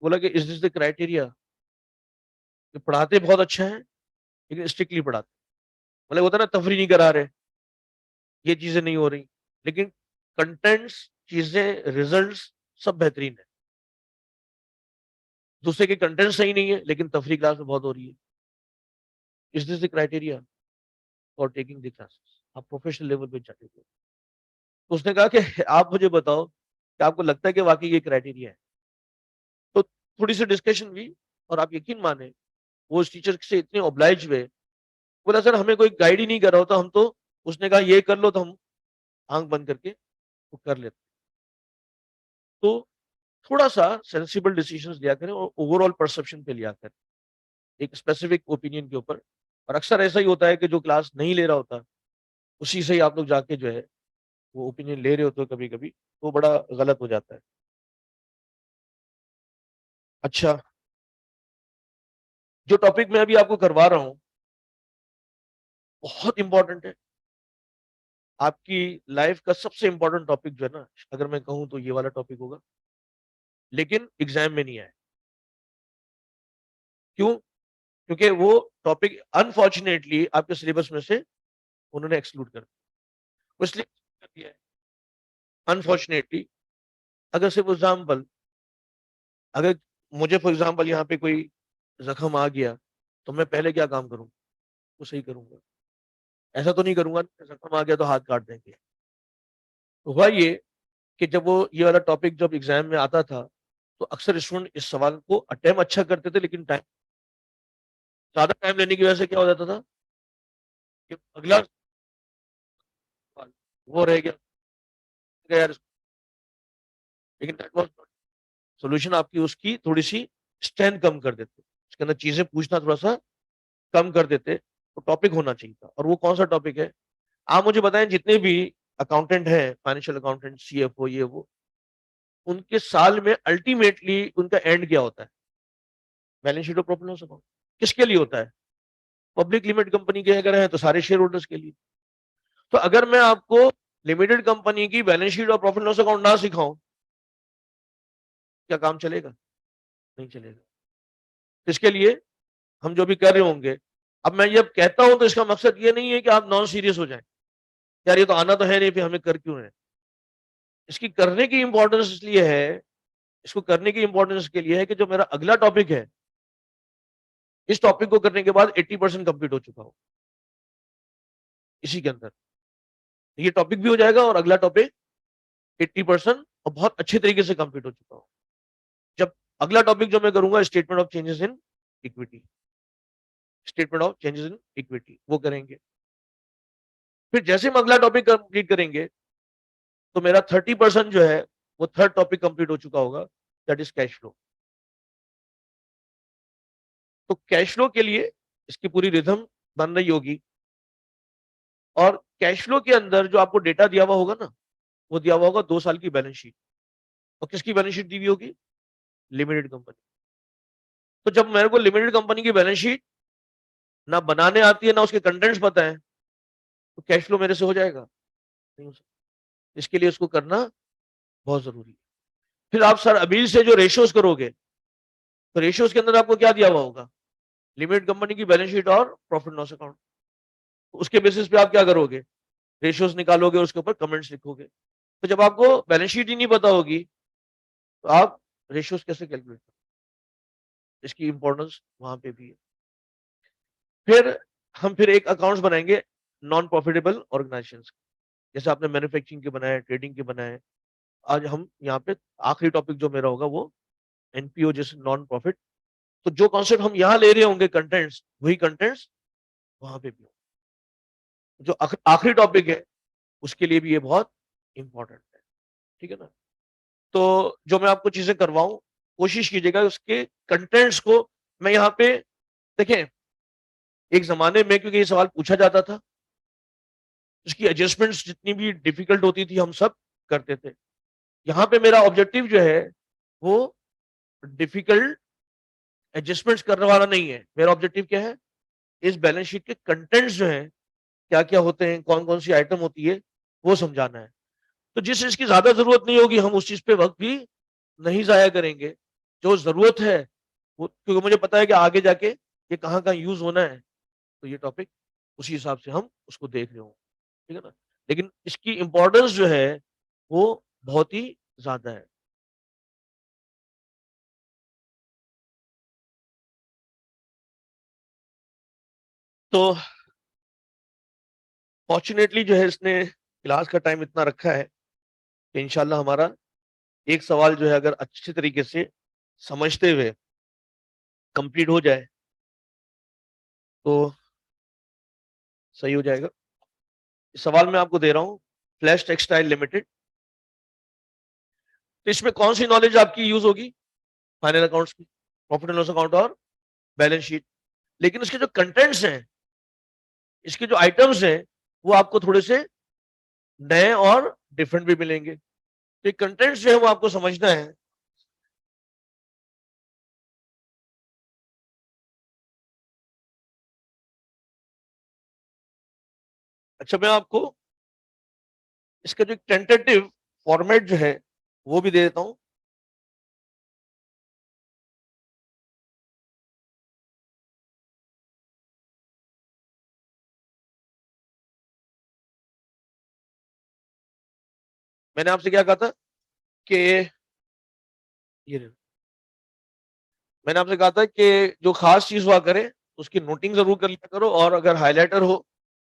बोला कि इज दिस द क्राइटेरिया, कि पढ़ाते बहुत अच्छा है लेकिन स्ट्रिक्टली पढ़ाते, मतलब होता है ना तफरी नहीं करा रहे, ये चीजें नहीं हो रही, लेकिन कंटेंट्स, चीजें, रिजल्ट्स सब बेहतरीन है। दूसरे के कंटेंट सही नहीं है लेकिन तफरी क्लास में बहुत हो रही है। Is this the criteria for taking the classes, आप प्रोफेशनल लेवल पे जाते हो। तो उसने कहा कि आप मुझे बताओ कि आपको लगता है कि वाकई ये क्राइटेरिया है। तो थोड़ी सी डिस्कशन हुई, और आप यकीन माने वो उस टीचर से इतने ऑब्लाइज हुए। बोला सर हमें कोई गाइड ही नहीं कर रहा होता, हम तो, उसने कहा ये कर लो तो हम आंख बंद करके वो कर लेते। तो थोड़ा सा सेंसिबल डिसीजंस लिया करें और ओवरऑल परसेप्शन पे लिया करें, एक स्पेसिफिक ओपिनियन के ऊपर। और अक्सर ऐसा ही होता है कि जो क्लास नहीं ले रहा होता उसी से ही आप लोग जाके जो है वो ओपिनियन ले रहे होते हो, कभी कभी तो बड़ा गलत हो जाता है। अच्छा, जो टॉपिक मैं अभी आपको करवा रहा हूँ बहुत इंपॉर्टेंट है। आपकी लाइफ का सबसे इंपॉर्टेंट टॉपिक जो है ना, अगर मैं कहूँ तो ये वाला टॉपिक होगा, लेकिन एग्जाम में नहीं आया। क्यों? क्योंकि वो टॉपिक अनफॉर्चुनेटली आपके सिलेबस में से उन्होंने एक्सक्लूड कर दिया। वो इसलिए कर दिया है अनफॉर्चुनेटली। अगर सिर्फ एग्जाम्पल, अगर मुझे फॉर एग्जाम्पल यहाँ पे कोई जख्म आ गया, तो मैं पहले क्या काम करूँ? वो सही करूंगा। ऐसा तो नहीं करूंगा जख्म आ गया तो हाथ काट देंगे। तो हुआ ये कि जब वो ये वाला टॉपिक जब एग्जाम में आता था, तो अक्सर स्टूडेंट इस सवाल को अटेम्प्ट अच्छा करते थे, लेकिन टाइम, ज्यादा टाइम लेने की वजह से क्या हो जाता था कि अगला सवाल वो रह गया यार। लेकिन दैट वाज सोल्यूशन, आपकी उसकी थोड़ी सी स्ट्रेंथ कम कर देते, उसके अंदर चीजें पूछना थोड़ा सा कम कर देते। तो टॉपिक होना चाहिए था, और वो कौन सा टॉपिक है? आप मुझे बताएं, जितने भी अकाउंटेंट हैं, फाइनेंशियल अकाउंटेंट, सीएफओ, ये वो, उनके साल में अल्टीमेटली उनका एंड क्या होता है? बैलेंस शीट और प्रॉफिट लॉस अकाउंट। किसके लिए होता है? पब्लिक लिमिटेड कंपनी के अगर है तो सारे शेयर होल्डर्स के लिए। तो अगर मैं आपको लिमिटेड कंपनी की बैलेंस शीट और प्रॉफिट लॉस अकाउंट ना सिखाऊं, क्या काम चलेगा? नहीं चलेगा। इसके लिए हम जो भी कर रहे होंगे, अब मैं ये कहता हूं तो इसका मकसद ये नहीं है कि आप नॉन सीरियस हो जाएं, यार ये तो आना तो है नहीं, फिर हमें कर क्यों है। इसकी करने की इंपॉर्टेंस इसलिए है, इसको करने की इंपॉर्टेंस इसके लिए है कि जो मेरा अगला टॉपिक है, इस टॉपिक को करने के बाद 80% कंप्लीट हो चुका हो इसी के अंदर। ये टॉपिक भी हो जाएगा और अगला टॉपिक 80% और बहुत अच्छे तरीके से कंप्लीट हो चुका हो। जब अगला टॉपिक जो मैं करूंगा, statement of changes in equity, statement of changes in equity वो करेंगे। फिर जैसे हम अगला टॉपिक कंप्लीट करेंगे, तो मेरा 30% जो है वो थर्ड टॉपिक कंप्लीट हो चुका होगा, दैट इज कैश फ्लो। तो कैश फ्लो के लिए इसकी पूरी रिथम बन रही होगी। और कैश फ्लो के अंदर जो आपको डेटा दिया हुआ होगा ना, वो दिया हुआ होगा 2 साल की बैलेंस शीट। और किसकी बैलेंस शीट दी हुई होगी? Limited company. तो जब मेरे को लिमिटेड कंपनी की बैलेंस शीट ना बनाने आती है, ना उसके कंटेंट्स पता है, तो कैश फ्लो मेरे से हो जाएगा? नहीं हो सकता। इसके लिए उसको करना बहुत जरूरी है। फिर आप सर अबील से जो रेशियोज करोगे, तो रेशियोज के अंदर आपको क्या दिया हुआ होगा? लिमिटेड कंपनी की बैलेंस शीट और प्रॉफिट लॉस अकाउंट। तो उसके बेसिस पे आप क्या करोगे? रेशियोज निकालोगे और उसके ऊपर कमेंट्स लिखोगे। तो जब आपको बैलेंस शीट ही नहीं पता होगी, तो आप रेशियोज कैसे कैलकुलेट करोगे? इसकी इंपॉर्टेंस वहां पे भी है। फिर हम फिर एक अकाउंट्स बनाएंगे नॉन प्रॉफिटेबल ऑर्गेनाइजेशन, जैसे आपने मैन्युफैक्चरिंग के बनाए, ट्रेडिंग के बनाए। आज हम यहाँ पे आखिरी टॉपिक जो मेरा होगा वो एनपीओ, जैसे नॉन प्रॉफिट। तो जो कॉन्सेप्ट हम यहाँ ले रहे होंगे कंटेंट्स, वही कंटेंट्स वहां पे भी होंगे। जो आखिरी टॉपिक है उसके लिए भी ये बहुत इंपॉर्टेंट है। ठीक है ना? तो जो मैं आपको चीजें करवाऊं, कोशिश कीजिएगा उसके कंटेंट्स को मैं यहाँ पे देखें, एक जमाने में क्योंकि ये सवाल पूछा जाता था, इसकी एडजस्टमेंट्स जितनी भी डिफिकल्ट होती थी हम सब करते थे। यहाँ पे मेरा ऑब्जेक्टिव जो है वो डिफिकल्ट एडजस्टमेंट्स करने वाला नहीं है। मेरा ऑब्जेक्टिव क्या है, इस बैलेंस शीट के कंटेंट्स जो है क्या क्या होते हैं, कौन कौन सी आइटम होती है, वो समझाना है। तो जिस चीज की ज्यादा जरूरत नहीं होगी हम उस चीज पे वक्त भी नहीं जाया करेंगे। जो जरूरत है वो, क्योंकि मुझे पता है कि आगे जाके ये कहाँ कहाँ यूज होना है, तो ये टॉपिक उसी हिसाब से हम उसको देख रहे होंगे, ठीक है ना। लेकिन इसकी इंपॉर्टेंस जो है वो बहुत ही ज्यादा है। तो फॉर्चुनेटली जो है इसने क्लास का टाइम इतना रखा है कि इंशाल्लाह हमारा एक सवाल जो है अगर अच्छे तरीके से समझते हुए कंप्लीट हो जाए तो सही हो जाएगा। इस सवाल में आपको दे रहा हूं, फ्लैश टेक्सटाइल लिमिटेड। तो इसमें कौन सी नॉलेज आपकी यूज होगी, फाइनल अकाउंट्स की, प्रॉफिट एंड लॉस अकाउंट और बैलेंस शीट। लेकिन इसके जो कंटेंट्स हैं, इसके जो आइटम्स हैं, वो आपको थोड़े से नए और डिफरेंट भी मिलेंगे। तो कंटेंट्स जो है वो आपको समझना है। अच्छा, मैं आपको इसका जो एक टेंटेटिव फॉर्मेट जो है वो भी दे देता हूं। मैंने आपसे क्या कहा था कि ये रहे। मैंने आपसे कहा था कि जो खास चीज हुआ करे उसकी नोटिंग जरूर कर लिया करो, और अगर हाइलाइटर हो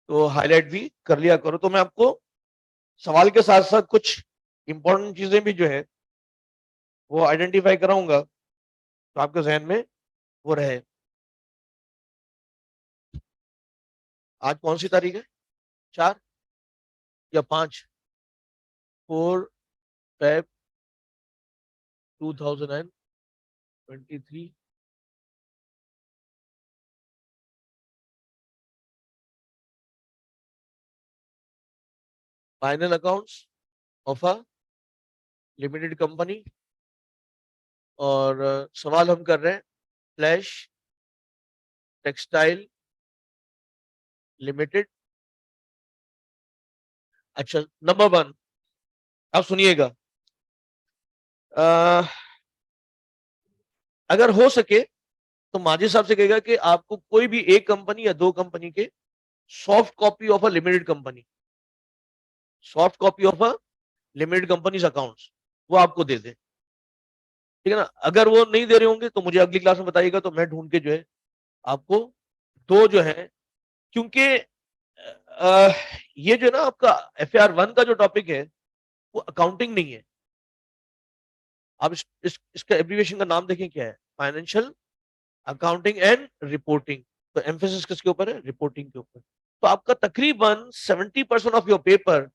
तो हाईलाइट भी कर लिया करो। तो मैं आपको सवाल के साथ साथ कुछ इंपॉर्टेंट चीजें भी जो है वो आइडेंटिफाई कराऊंगा, तो आपके जहन में वो रहे। आज कौन सी तारीख है, 4 या 5? 4 Feb 2023। Final accounts of a limited company. और सवाल हम कर रहे हैं फ्लैश टेक्सटाइल लिमिटेड। अच्छा, नंबर 1, आप सुनिएगा। अ, अगर हो सके तो माजिद साहब से कहेगा कि आपको कोई भी एक कंपनी या दो कंपनी के soft copy of a limited company, soft copy of a limited companies accounts, वो आपको दे दे, ठीक है ना। अगर वो नहीं दे रहे होंगे तो मुझे अगली क्लास में बताइएगा, तो मैं ढूंढ के जो है आपको दो जो है, क्योंकि ये जो है ना आपका FAR 1 का जो टॉपिक है वो अकाउंटिंग नहीं है। आप इसका एब्रीविएशन का नाम देखें क्या है, फाइनेंशियल अकाउंटिंग एंड रिपोर्टिंग। तो एम्फेसिस किसके ऊपर है, रिपोर्टिंग के ऊपर। तो आपका तकरीबन 70% of your paper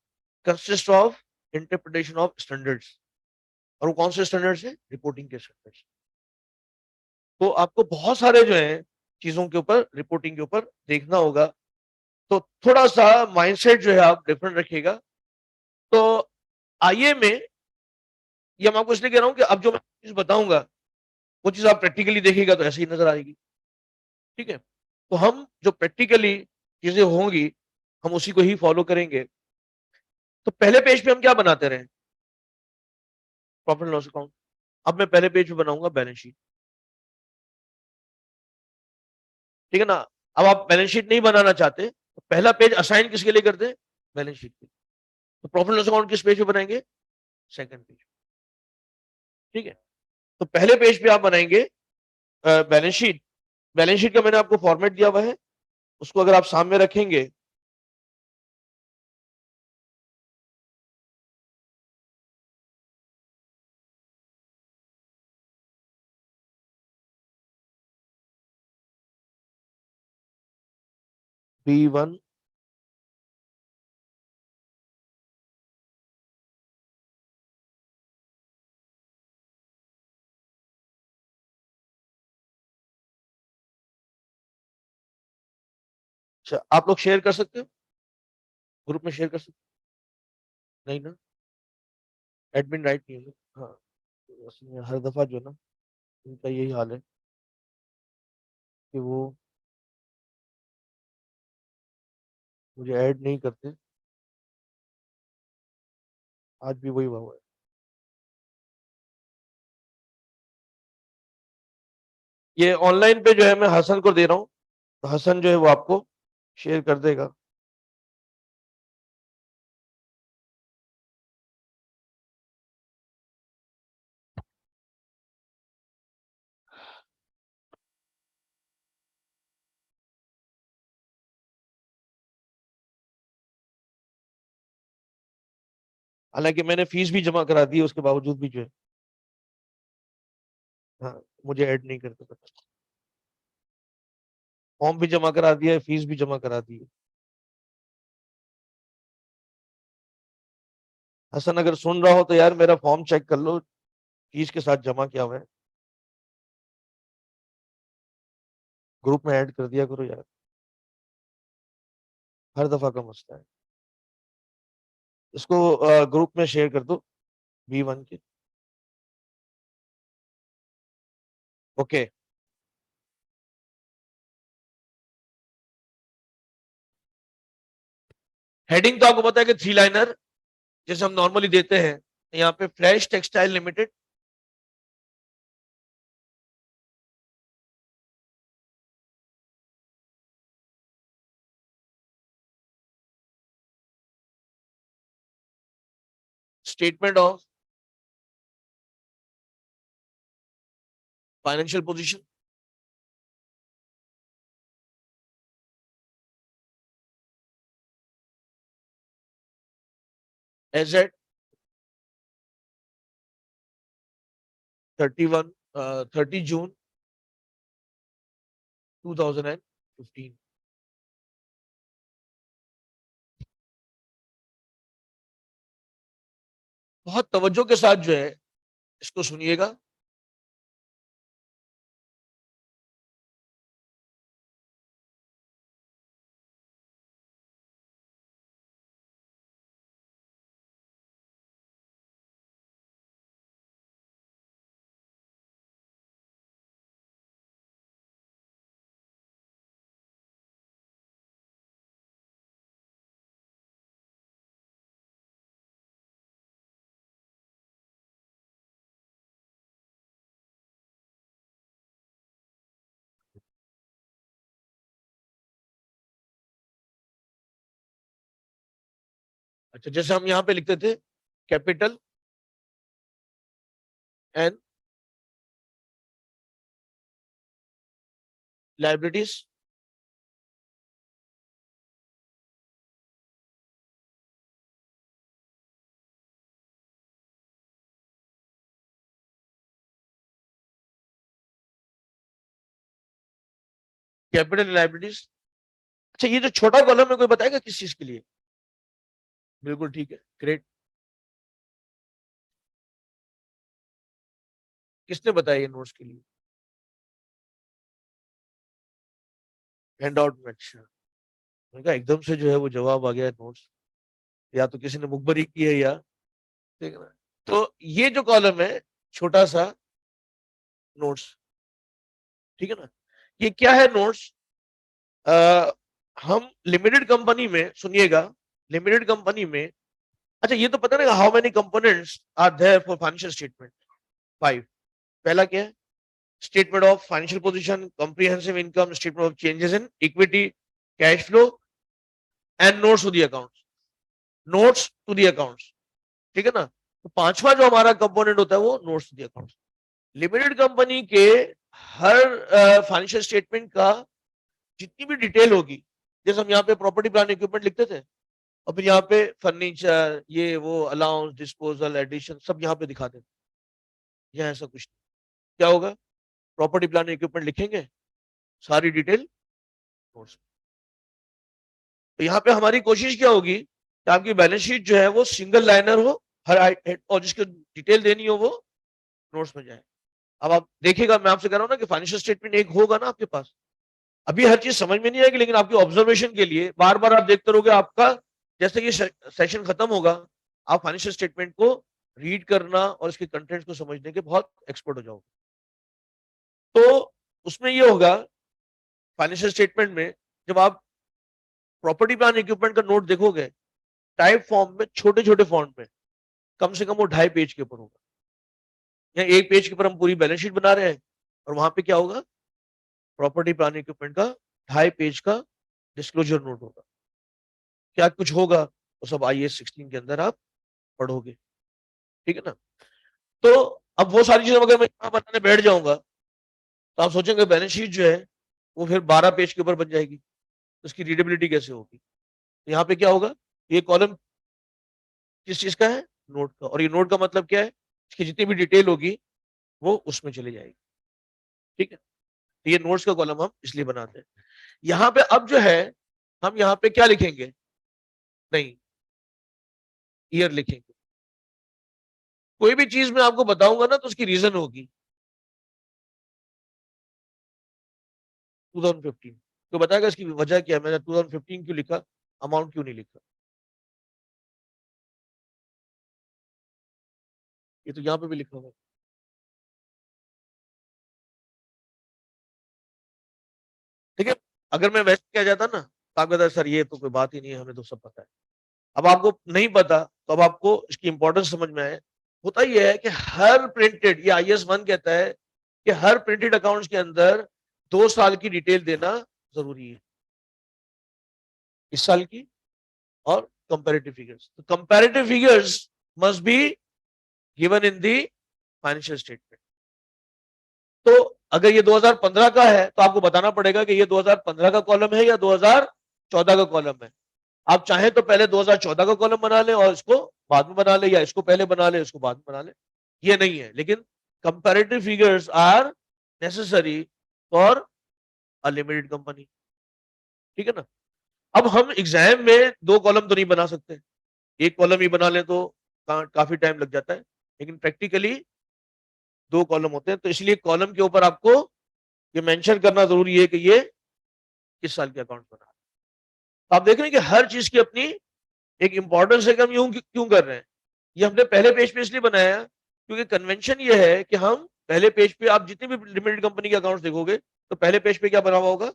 consist of interpretation of standards. और वो कौन से स्टैंडर्ड्स है, रिपोर्टिंग के स्टैंडर्ड्स। तो आपको बहुत सारे जो है चीजों के ऊपर, रिपोर्टिंग के ऊपर देखना होगा। तो थोड़ा सा माइंडसेट जो है आप डिफरेंट रखिएगा। तो आइए में ये मैं आपको इसलिए कह रहा हूं कि अब जो मैं चीज बताऊंगा वो चीज आप प्रैक्टिकली देखिएगा तो ऐसे ही नजर आएगी, ठीक है। तो हम जो प्रैक्टिकली चीजें होंगी हम उसी को ही फॉलो करेंगे। तो पहले पेज पे हम क्या बनाते रहे, प्रॉफिट एंड लॉस अकाउंट। अब मैं पहले पेज पे बनाऊंगा बैलेंस शीट, ठीक है ना। अब आप बैलेंस शीट नहीं बनाना चाहते तो पहला पेज असाइन किसके लिए करते हैं, बैलेंस शीट के। तो प्रॉफिट एंड लॉस अकाउंट किस पेज पे बनाएंगे, सेकंड पेज, ठीक है। तो पहले पेज पे आप बनाएंगे बैलेंस शीट। बैलेंस शीट का मैंने आपको फॉर्मेट दिया हुआ है, उसको अगर आप सामने रखेंगे B1, अच्छा, आप लोग शेयर कर सकते हो, ग्रुप में शेयर कर सकते हो? नहीं ना, एडमिन राइट नहीं है। हाँ, तो उसमें हर दफा जो ना उनका यही हाल है कि वो मुझे ऐड नहीं करते। आज भी वही हुआ है। ये ऑनलाइन पे जो है मैं हसन को दे रहा हूँ, तो हसन जो है वो आपको शेयर कर देगा। हालांकि मैंने फीस भी जमा करा दी है, उसके बावजूद भी जो है, हाँ, मुझे ऐड नहीं करते पता। फॉर्म भी जमा करा दिया है, फीस भी जमा करा दी है। हसन अगर सुन रहा हो तो यार मेरा फॉर्म चेक कर लो, फीस के साथ जमा किया हुआ है, ग्रुप में ऐड कर दिया करो यार, हर दफा का मसला है। इसको ग्रुप में शेयर कर दो, V1 के। ओके। हेडिंग तो आपको पता है कि 3 लाइनर जैसे हम नॉर्मली देते हैं। यहाँ पे fresh textile limited, statement of financial position, asset 30 जून 2015। बहुत तवज्जो के साथ जो है इसको सुनिएगा। अच्छा, जैसे हम यहाँ पे लिखते थे capital and liabilities, capital liabilities. अच्छा, ये जो छोटा कॉलम है कोई बताएगा किस चीज के लिए? बिल्कुल ठीक है, ग्रेट। किसने बताया ये नोट्स के लिए? हैंड आउट में? अच्छा, मैंने कहा एकदम से जो है वो जवाब आ गया नोट्स, या तो किसी ने मुखबरी की है या, ठीक है ना। तो ये जो कॉलम है छोटा सा नोट्स, ठीक है ना, ये क्या है नोट्स? आ, हम लिमिटेड कंपनी में, सुनिएगा, लिमिटेड कंपनी में, अच्छा ये तो पता ना how many components are there for financial statement? 5। पहला क्या है? Statement of financial position, comprehensive income statement of changes in equity, cash flow and notes to the accounts, notes to the accounts, ठीक है ना। तो पांचवा जो हमारा कंपोनेंट होता है वो notes to the accounts. Limited company के हर फाइनेंशियल स्टेटमेंट का जितनी भी डिटेल होगी, जैसे हम यहाँ पे प्रॉपर्टी प्लान इक्विपमेंट लिखते थे, और फिर यहाँ पे फर्नीचर, ये वो अलाउंस डिस्पोजल एडिशन सब यहाँ पे दिखा देते, यहाँ ऐसा कुछ नहीं। क्या होगा? प्रॉपर्टी प्लान इक्विपमेंट लिखेंगे, सारी डिटेल नोट्स। तो यहाँ पे हमारी कोशिश क्या होगी कि आपकी बैलेंस शीट जो है वो सिंगल लाइनर हो, हर और जिसको डिटेल देनी हो वो नोट्स में जाए। अब आप देखिएगा, मैं आपसे कह रहा हूँ ना कि फाइनेंशियल स्टेटमेंट एक होगा ना आपके पास, अभी हर चीज समझ में नहीं आएगी, लेकिन आपकी ऑब्जर्वेशन के लिए बार बार आप देखते रहोगे, आपका जैसे ये सेशन खत्म होगा, आप फाइनेंशियल स्टेटमेंट को रीड करना और इसके कंटेंट्स को समझने के बहुत एक्सपर्ट हो जाओगे। तो उसमें ये होगा फाइनेंशियल स्टेटमेंट में, जब आप प्रॉपर्टी प्लान इक्विपमेंट का नोट देखोगे टाइप फॉर्म में, छोटे छोटे फॉन्ट में, कम से कम वो 2.5 पेज के ऊपर होगा, या 1 पेज के ऊपर हम पूरी बैलेंस शीट बना रहे हैं, और वहां पे क्या होगा, प्रॉपर्टी प्लान इक्विपमेंट का 2.5 पेज का डिस्क्लोजर नोट होगा। क्या कुछ होगा वो सब IAS 16 के अंदर आप पढ़ोगे, ठीक है ना। तो अब वो सारी चीजें अगर मैं यहाँ बनाने बैठ जाऊंगा, तो आप सोचेंगे बैलेंस शीट जो है वो फिर 12 पेज के ऊपर बन जाएगी, तो उसकी रीडेबिलिटी कैसे होगी। तो यहाँ पे क्या होगा, ये कॉलम किस चीज का है, नोट का, और ये नोट का मतलब क्या है, इसकी जितनी भी डिटेल होगी वो उसमें चली जाएगी, ठीक है। तो ये नोट्स का कॉलम हम इसलिए बनाते हैं। यहाँ पे अब जो है, हम यहाँ पे क्या लिखेंगे, नहीं, ईयर लिखेंगे। कोई भी चीज मैं आपको बताऊंगा ना तो उसकी रीजन होगी। 2015 तो बताएगा इसकी वजह क्या है, मैंने 2015 क्यों लिखा, अमाउंट क्यों नहीं लिखा। ये तो यहाँ पे भी लिखा हुआ है, ठीक है। अगर मैं वैसे कह जाता ना, तो आप कहता सर ये तो कोई बात ही नहीं है, हमें तो सब पता है। अब आपको नहीं पता, तो अब आपको इसकी इंपॉर्टेंस समझ में आए। होता यह है कि हर प्रिंटेड, ये IAS 1 कहता है कि हर प्रिंटेड अकाउंट्स के अंदर 2 साल की डिटेल देना जरूरी है, इस साल की और कंपैरेटिव फिगर्स। तो comparative figures must be given in the financial statement. तो अगर ये 2015 का है तो आपको बताना पड़ेगा कि ये 2015 का कॉलम है या 2014 का कॉलम है। आप चाहें तो पहले 2014 का कॉलम बना लें और इसको बाद में बना ले, या इसको पहले बना ले इसको बाद में बना ले, ये नहीं है। लेकिन comparative figures are necessary for a limited company, ठीक है ना। अब हम एग्जाम में 2 कॉलम तो नहीं बना सकते, एक कॉलम ही बना ले तो काफी टाइम लग जाता है, लेकिन प्रैक्टिकली 2 कॉलम होते हैं। तो इसलिए कॉलम के ऊपर आपको ये मेंशन करना जरूरी है कि ये किस साल के अकाउंट बना। तो आप देख रहे हैं कि हर चीज की अपनी एक इंपॉर्टेंस है कि हम यूं क्यों कर रहे हैं। ये हमने पहले पेज पे इसलिए बनाया क्योंकि कन्वेंशन ये है कि हम पहले पेज पे, आप जितनी भी लिमिटेड कंपनी के अकाउंट्स देखोगे तो पहले पेज पे क्या बना हुआ होगा,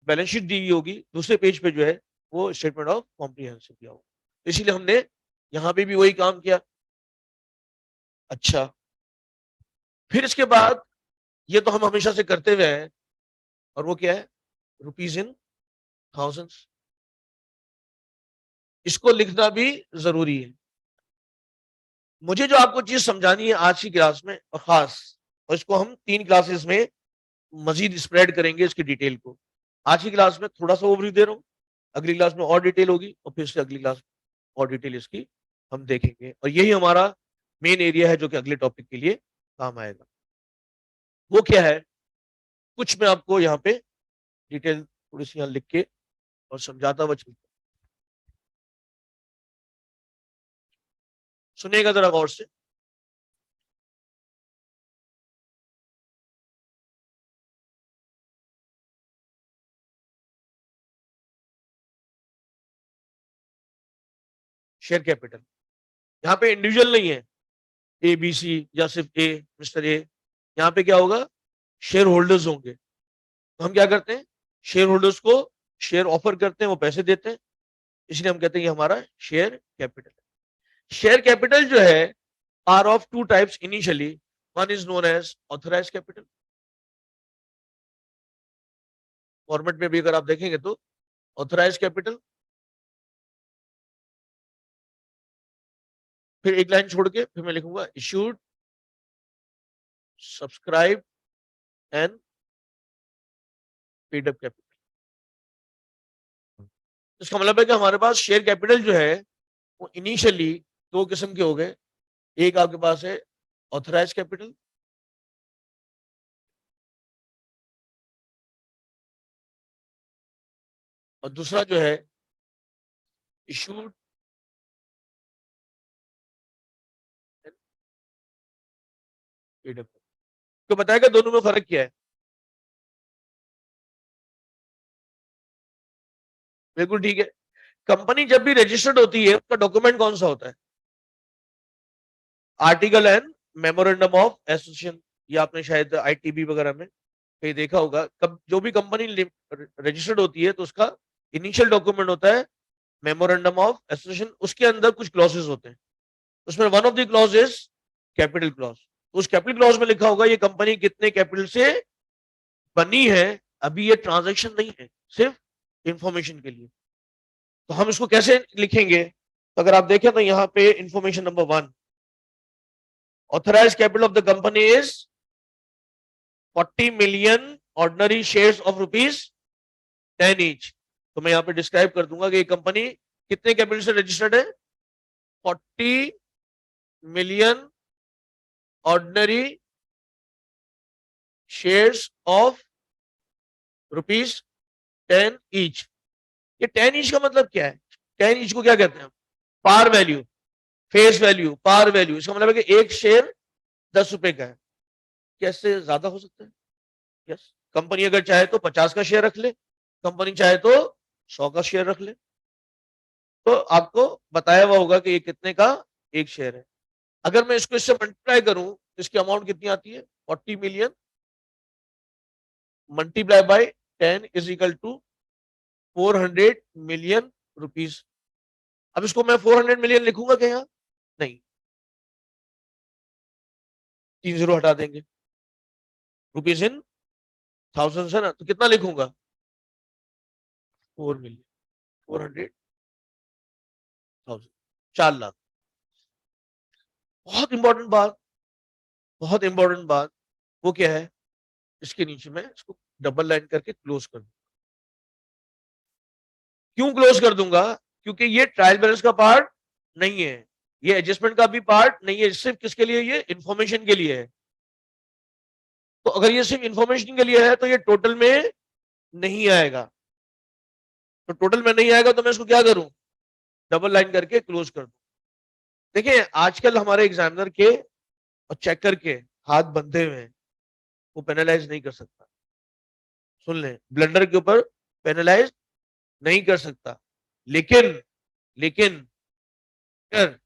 बैलेंस शीट दी हुई होगी, दूसरे पेज पे जो है वो स्टेटमेंट ऑफ कॉम्प्रिहेंसिव दिया होगा। तो इसीलिए हमने यहाँ पे भी वही काम किया। अच्छा, फिर इसके बाद ये तो हम हमेशा से करते हुए हैं, और वो क्या है, रुपीज इन थाउजेंड्स, इसको लिखना भी जरूरी है। मुझे जो आपको चीज समझानी है आज की क्लास में और खास, और इसको हम 3 क्लासेस में मजीद स्प्रेड करेंगे इसकी डिटेल को। आज की क्लास में थोड़ा सा ओवरव्यू दे रहा हूँ, अगली क्लास में और डिटेल होगी, और फिर से अगली क्लास में और डिटेल इसकी हम देखेंगे, और यही हमारा मेन एरिया है जो कि अगले टॉपिक के लिए काम आएगा। वो क्या है, कुछ मैं आपको यहाँ पे डिटेल थोड़ी सी यहाँ लिख के और समझाता हुआ चलता, सुनिएगा जरा गौर से। शेयर कैपिटल, यहाँ पे इंडिविजुअल नहीं है ABC या सिर्फ मिस्टर ए, यहाँ पे क्या होगा, शेयर होल्डर्स होंगे। तो हम क्या करते हैं, शेयर होल्डर्स को शेयर ऑफर करते हैं, वो पैसे देते हैं, इसलिए हम कहते हैं ये हमारा शेयर कैपिटल है। शेयर कैपिटल जो है are of 2 types initially, one is known as authorise capital, format में भी अगर आप देखेंगे तो ऑथराइज कैपिटल, फिर एक लाइन छोड़ के फिर मैं लिखूंगा issued, subscribe and paid up capital. इसका मतलब है कि हमारे पास शेयर कैपिटल जो है वो इनिशियली 2 किस्म के हो गए। एक आपके पास है ऑथराइज कैपिटल, और दूसरा जो है इशूड पेड अप। तो बताएगा दोनों में फर्क क्या है। बिल्कुल ठीक है। कंपनी जब भी रजिस्टर्ड होती है उसका डॉक्यूमेंट कौन सा होता है? Article and memorandum of association. ये आपने शायद आईटीबी वगैरह में कहीं देखा होगा। कब जो भी कंपनी रजिस्टर्ड होती है तो उसका इनिशियल डॉक्यूमेंट होता है मेमोरेंडम ऑफ एसोसिएशन। उसके अंदर कुछ क्लॉजेस होते हैं, उसमें one of the clause is capital clause. तो उस कैपिटल क्लॉज में लिखा होगा ये कंपनी कितने कैपिटल से बनी है। अभी ये ट्रांजैक्शन नहीं है, सिर्फ इंफॉर्मेशन के लिए। तो हम इसको कैसे लिखेंगे? तो अगर आप देखें तो यहां पे information number 1, authorise capital of the company is 40 million ordinary shares of ₹10 each. तो मैं यहां पे डिस्क्राइब कर दूंगा कि ये कंपनी कितने कैपिटल से रजिस्टर्ड है। 40 million ordinary shares of ₹10 each. ये 10 ईच का मतलब क्या है? 10 ईच को क्या कहते हैं? Par value, face value, par value. इसका मतलब है कि एक शेयर 10 रुपए का है। कैसे ज्यादा हो सकता है? यस, कंपनी अगर चाहे तो 50 का शेयर रख ले, कंपनी चाहे तो 100 का शेयर रख ले। तो आपको बताया हुआ होगा कि ये कितने का एक शेयर है। अगर मैं इसको इससे मल्टीप्लाई करूं तो इसकी अमाउंट कितनी आती है? 40 million multiply by 10 is equal to 400 million rupees. अब इसको मैं 400 मिलियन लिखूंगा क्या यहाँ? नहीं, 3 जीरो हटा देंगे। रुपीज इन थाउजेंड है ना, तो कितना लिखूंगा? 4 मिलियन 400,000, 4 लाख। बहुत इंपॉर्टेंट बात, बहुत इंपॉर्टेंट बात। वो क्या है? इसके नीचे मैं इसको डबल लाइन करके क्लोज कर दूंगा। क्यों क्लोज कर दूंगा? क्योंकि ये ट्रायल बैलेंस का पार्ट नहीं है, ये एडजस्टमेंट का भी पार्ट नहीं है। सिर्फ किसके लिए? ये इंफॉर्मेशन के लिए है। तो अगर ये सिर्फ इंफॉर्मेशन के लिए है तो ये टोटल में नहीं आएगा। तो टोटल में नहीं आएगा तो मैं इसको क्या करूं? डबल लाइन करके क्लोज कर दूं। देखिए आजकल हमारे एग्जामिनर के और चेकर के हाथ बंधे हुए हैं, वो पेनलाइज नहीं कर सकता। सुन लें, ब्लंडर के ऊपर पेनलाइज नहीं कर सकता। लेकिन लेकिन अगर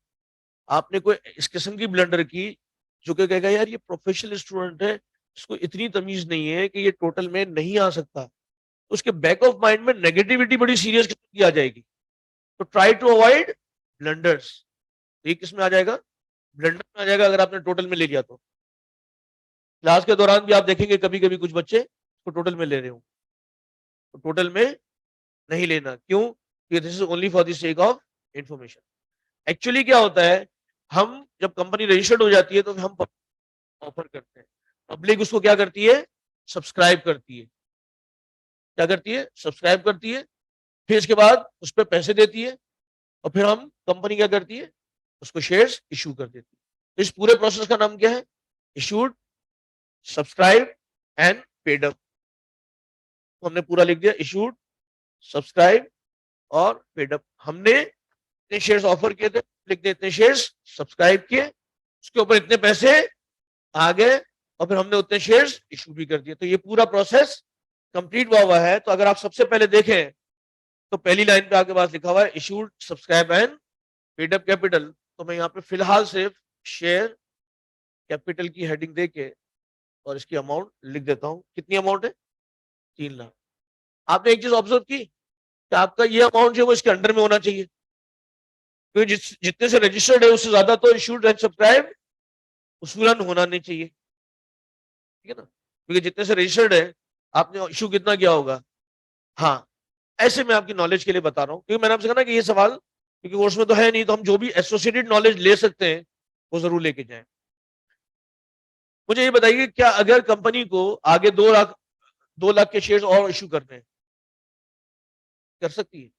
आपने कोई इस किस्म की ब्लंडर की जो कि कहेगा यार ये प्रोफेशनल स्टूडेंट है, इसको इतनी तमीज नहीं है कि ये टोटल में नहीं आ सकता, तो उसके बैक ऑफ माइंड में नेगेटिविटी बड़ी सीरियस किस्म की आ जाएगी। तो ट्राई टू अवॉइड ब्लंडर्स। ये किस में आ जाएगा? ब्लंडर में आ जाएगा अगर आपने टोटल में ले लिया तो। क्लास के दौरान भी आप देखेंगे कभी कभी कुछ बच्चे तो टोटल में ले रहे हो, तो टोटल में नहीं लेना। क्यों? This is only for the sake of information. Actually क्या होता है, हम जब कंपनी रजिस्टर्ड हो जाती है तो हम ऑफर करते हैं, पब्लिक उसको क्या करती है? सब्सक्राइब करती है। क्या करती है? सब्सक्राइब करती है। फिर इसके बाद उस पर पैसे देती है और फिर हम कंपनी क्या करती है? उसको शेयर्स इशू कर देती है। इस पूरे प्रोसेस का नाम क्या है? Issued, subscribe and paid up. तो हमने पूरा लिख दिया, इशूड, सब्सक्राइब और पेड अप। हमने इतने शेयर्स ऑफर किए थे, लिख दिए इतने शेयर्स सब्सक्राइब किए, उसके ऊपर इतने पैसे आ गए और फिर हमने उतने शेयर्स इशू भी कर दिए। तो ये पूरा प्रोसेस कंप्लीट हुआ है। तो अगर आप सबसे पहले देखें तो पहली लाइन पे आपके पास लिखा हुआ है issued, subscribe and paid up capital. तो मैं यहाँ पे फिलहाल सिर्फ शेयर कैपिटल की हेडिंग देके और इसकी अमाउंट लिख देता हूँ। कितनी अमाउंट है? 3 लाख। आपने एक चीज ऑब्जर्व की कि आपका ये अमाउंट जो है वो इसके अंडर में होना चाहिए, क्योंकि जितने से रजिस्टर्ड है उससे ज्यादा तो इशूड एंड सब्सक्राइब उसूलन होना नहीं चाहिए। ठीक है ना? क्योंकि जितने से रजिस्टर्ड है आपने इशू कितना किया होगा। हाँ, ऐसे मैं आपकी नॉलेज के लिए बता रहा हूँ, क्योंकि मैंने आपसे कहा ना कि ये सवाल क्योंकि कोर्स में तो है नहीं, तो हम जो भी एसोसिएटेड नॉलेज ले सकते हैं वो जरूर लेके जाएं। मुझे ये बताइए, क्या अगर कंपनी को आगे 2 लाख के शेयर्स और इशू करने हैं, कर सकती है?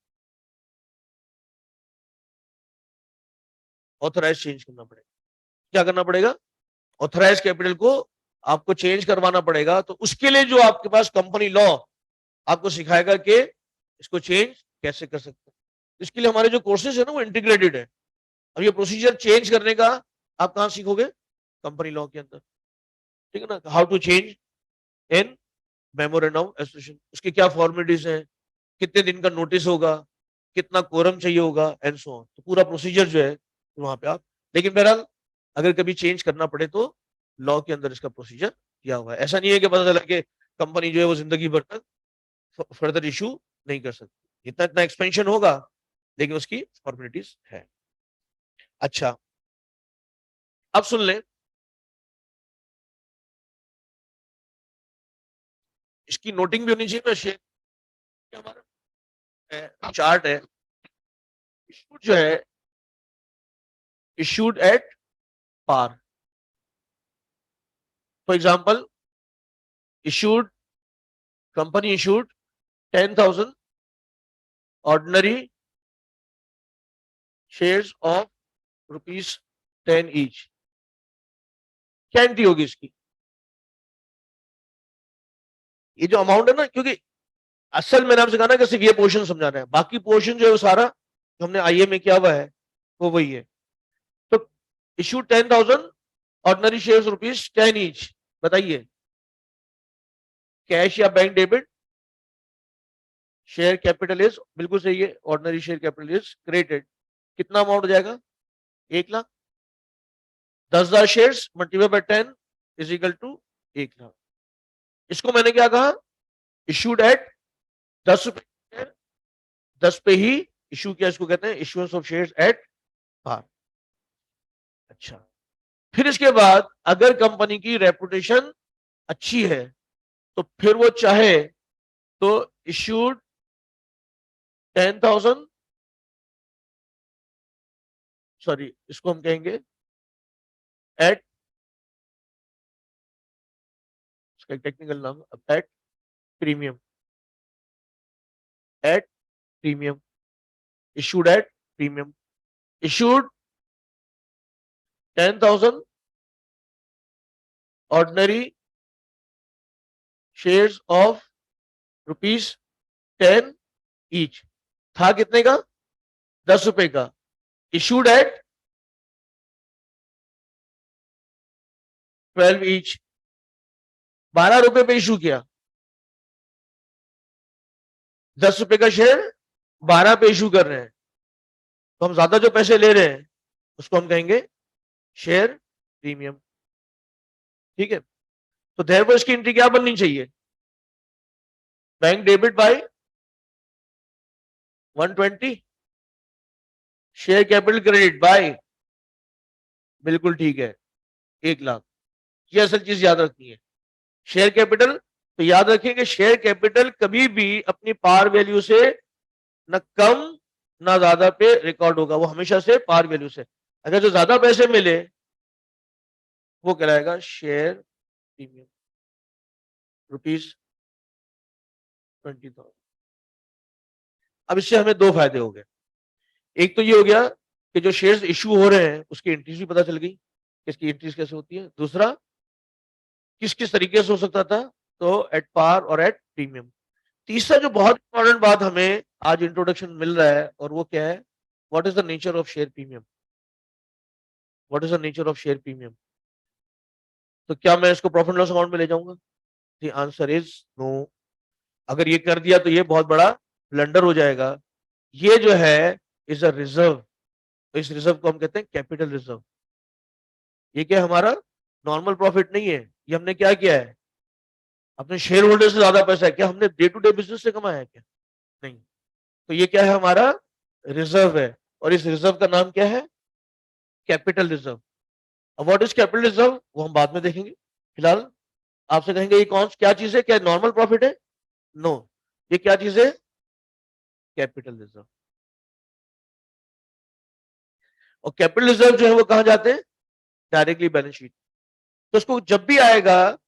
ऑथराइज चेंज करना पड़ेगा। क्या करना पड़ेगा? ऑथराइज कैपिटल को आपको चेंज करवाना पड़ेगा। तो उसके लिए जो आपके पास कंपनी लॉ आपको सिखाएगा कि इसको चेंज कैसे कर सकते हैं। इसके लिए हमारे जो कोर्सेज है ना वो इंटीग्रेटेड है। अब ये प्रोसीजर चेंज करने का आप कहां सीखोगे? कंपनी लॉ के अंदर। ठीक है ना? How to change in memorandum of association, उसकी क्या फॉर्मेलिटीज हैं, कितने दिन का नोटिस होगा, कितना कोरम चाहिए होगा एंड सो ऑन। तो पूरा प्रोसीजर जो है वहां पे आप, लेकिन बहरहाल अगर कभी चेंज करना पड़े तो लॉ के अंदर इसका प्रोसीजर दिया हुआ है। ऐसा नहीं है कि पता चला कि कंपनी जो है वो जिंदगी भर तक फर्दर इशू नहीं कर सकती, इतना इतना एक्सपेंशन होगा लेकिन उसकी फॉर्मेलिटीज है। अच्छा, अब सुन लें, इसकी नोटिंग भी होनी चाहिए। मैं शेयर, हमारा चार्ट है, इशूड जो है issued at par. For example, issued, company issued 10,000 ordinary shares of ₹10 each. क्या एंट्री होगी इसकी? ये जो अमाउंट है ना, क्योंकि असल मैंने आपसे कहा ना कि सिर्फ ये पोर्शन समझाना है, बाकी पोर्शन जो है वो सारा जो हमने आईए में किया हुआ है वो वही है। तो इशू 10,000 ऑर्डिनरी शेयर्स ₹10 ईच। बताइए, कैश या bank debit? Share capital is, बिल्कुल सही है, ordinary share capital is created. कितना अमाउंट हो जाएगा? 1,00,000। 10,000 shares multiply by 10 is equal to 1,00,000। इसको मैंने क्या कहा? इशूड एट 10 रुपए, 10 पे ही इशू किया, इसको कहते हैं issuance of shares at par. अच्छा, फिर इसके बाद अगर कंपनी की रेपुटेशन अच्छी है तो फिर वो चाहे तो इशूड 10,000, सॉरी इसको हम कहेंगे एट, इसका टेक्निकल नाम at premium, at premium, issued at premium, issued 10,000 ordinary shares of ₹10 each. था कितने का? 10 रुपए का। इशूड एट 12 ईच, 12 रुपए पे इशू किया। 10 रुपए का शेयर 12 पे इशू कर रहे हैं, तो हम ज्यादा जो पैसे ले रहे हैं उसको हम कहेंगे शेयर प्रीमियम। ठीक है, तो देयरफॉर इसकी एंट्री क्या बननी चाहिए? Bank debit bye 120, share capital credit by, बिल्कुल ठीक है, 1,00,000। ये असल चीज याद रखनी है। शेयर कैपिटल, तो याद रखें कि शेयर कैपिटल कभी भी अपनी पार वैल्यू से न कम ना ज्यादा पे रिकॉर्ड होगा, वो हमेशा से पार वैल्यू से। अगर जो ज्यादा पैसे मिले वो कहलाएगा शेयर प्रीमियम, ₹20,000। अब इससे हमें दो फायदे हो गए। एक तो ये हो गया कि जो शेयर्स इशू हो रहे हैं उसकी एंट्रीज भी पता चल गई, इसकी एंट्रीज कैसे होती है। दूसरा, किस किस तरीके से हो सकता था, तो एट पार और एट प्रीमियम। तीसरा जो बहुत इंपॉर्टेंट बात हमें आज इंट्रोडक्शन मिल रहा है, और वो क्या है? What is the nature of share premium? What is the nature of share premium? तो क्या मैं इसको प्रॉफिट लॉस अकाउंट में ले जाऊंगा? The answer is no. अगर ये कर दिया तो ये बहुत बड़ा ब्लंडर हो जाएगा। ये जो है इज अ रिजर्व, तो इस रिजर्व को हम कहते हैं कैपिटल रिजर्व। ये क्या हमारा नॉर्मल प्रॉफिट नहीं है, ये हमने क्या किया है? अपने शेयर होल्डर से ज्यादा पैसा है क्या हमने डे टू डे बिजनेस से कमाया है क्या? नहीं। तो ये क्या है? हमारा रिजर्व है, और इस रिजर्व का नाम क्या है? Capital reserve. अब व्हाट इज कैपिटल रिजर्व वो हम बाद में देखेंगे। फिलहाल आपसे कहेंगे ये कौन क्या चीज है? क्या नॉर्मल प्रॉफिट है? नो। ये क्या चीज है? Capital reserve. और कैपिटल रिजर्व जो है वो कहां जाते हैं? Directly balance sheet. तो उसको जब भी आएगा,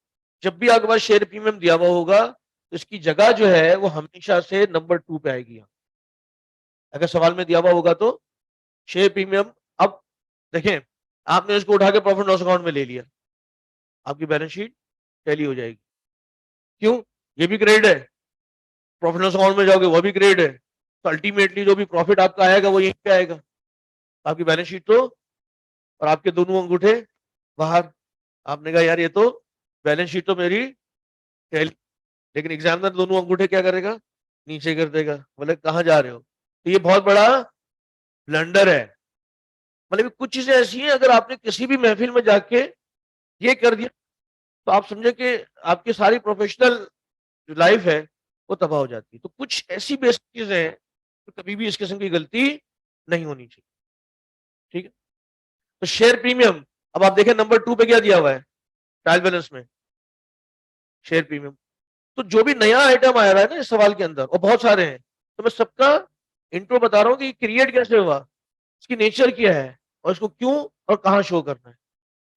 जब भी आपके पास शेयर प्रीमियम दिया हुआ होगा, तो इसकी जगह जो है वो हमेशा से नंबर 2 पे आएगी। अगर सवाल में दिया हुआ होगा तो शेयर प्रीमियम, अब देखें, आपने इसको उठा के प्रॉफिट लॉस अकाउंट में ले लिया, आपकी बैलेंस शीट टैली हो जाएगी। क्यों? ये भी क्रेडिट है, प्रॉफिट लॉस अकाउंट में जाओगे वो भी क्रेडिट है, तो अल्टीमेटली जो भी प्रॉफिट आपका आएगा वो यहीं पे आएगा। आपकी बैलेंस शीट तो, और आपके दोनों अंगूठे बाहर। आपने कहा यार ये तो बैलेंस शीट तो मेरी टैली, लेकिन एग्जामिनर दोनों अंगूठे क्या करेगा? नीचे कर देगा। बोले कहाँ जा रहे हो? तो ये बहुत बड़ा ब्लंडर है। मतलब कुछ चीजें ऐसी हैं, अगर आपने किसी भी महफिल में जाके ये कर दिया तो आप समझे कि आपकी सारी प्रोफेशनल जो लाइफ है वो तबाह हो जाती है। तो कुछ ऐसी बेसिक चीजें हैं तो कभी भी इस किस्म की गलती नहीं होनी चाहिए। ठीक है। तो शेयर प्रीमियम, अब आप देखें नंबर 2 पे क्या दिया हुआ है ट्रायल बैलेंस में, शेयर प्रीमियम। तो जो भी नया आइटम आया है ना इस सवाल के अंदर, और बहुत सारे हैं, तो मैं सबका इंट्रो बता रहा हूं कि क्रिएट कैसे हुआ, इसकी नेचर क्या है, और इसको क्यों और कहां शो करना है।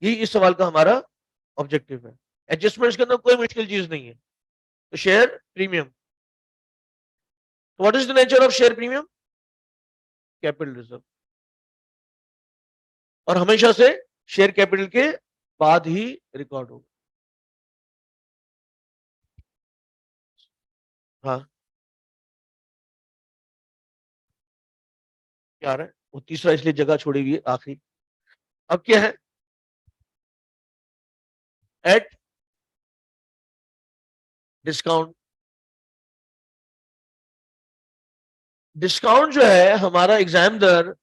यही इस सवाल का हमारा ऑब्जेक्टिव है। एडजस्टमेंट्स के अंदर कोई मुश्किल चीज नहीं है। तो share premium, what is the nature of share premium? Capital reserve. और हमेशा से शेयर कैपिटल के बाद ही रिकॉर्ड होगा। हाँ, क्या आ रहा है? वो तीसरा इसलिए जगह छोड़ी हुई है आखिरी। अब क्या है? At discount. डिस्काउंट जो है हमारा एग्जाम दर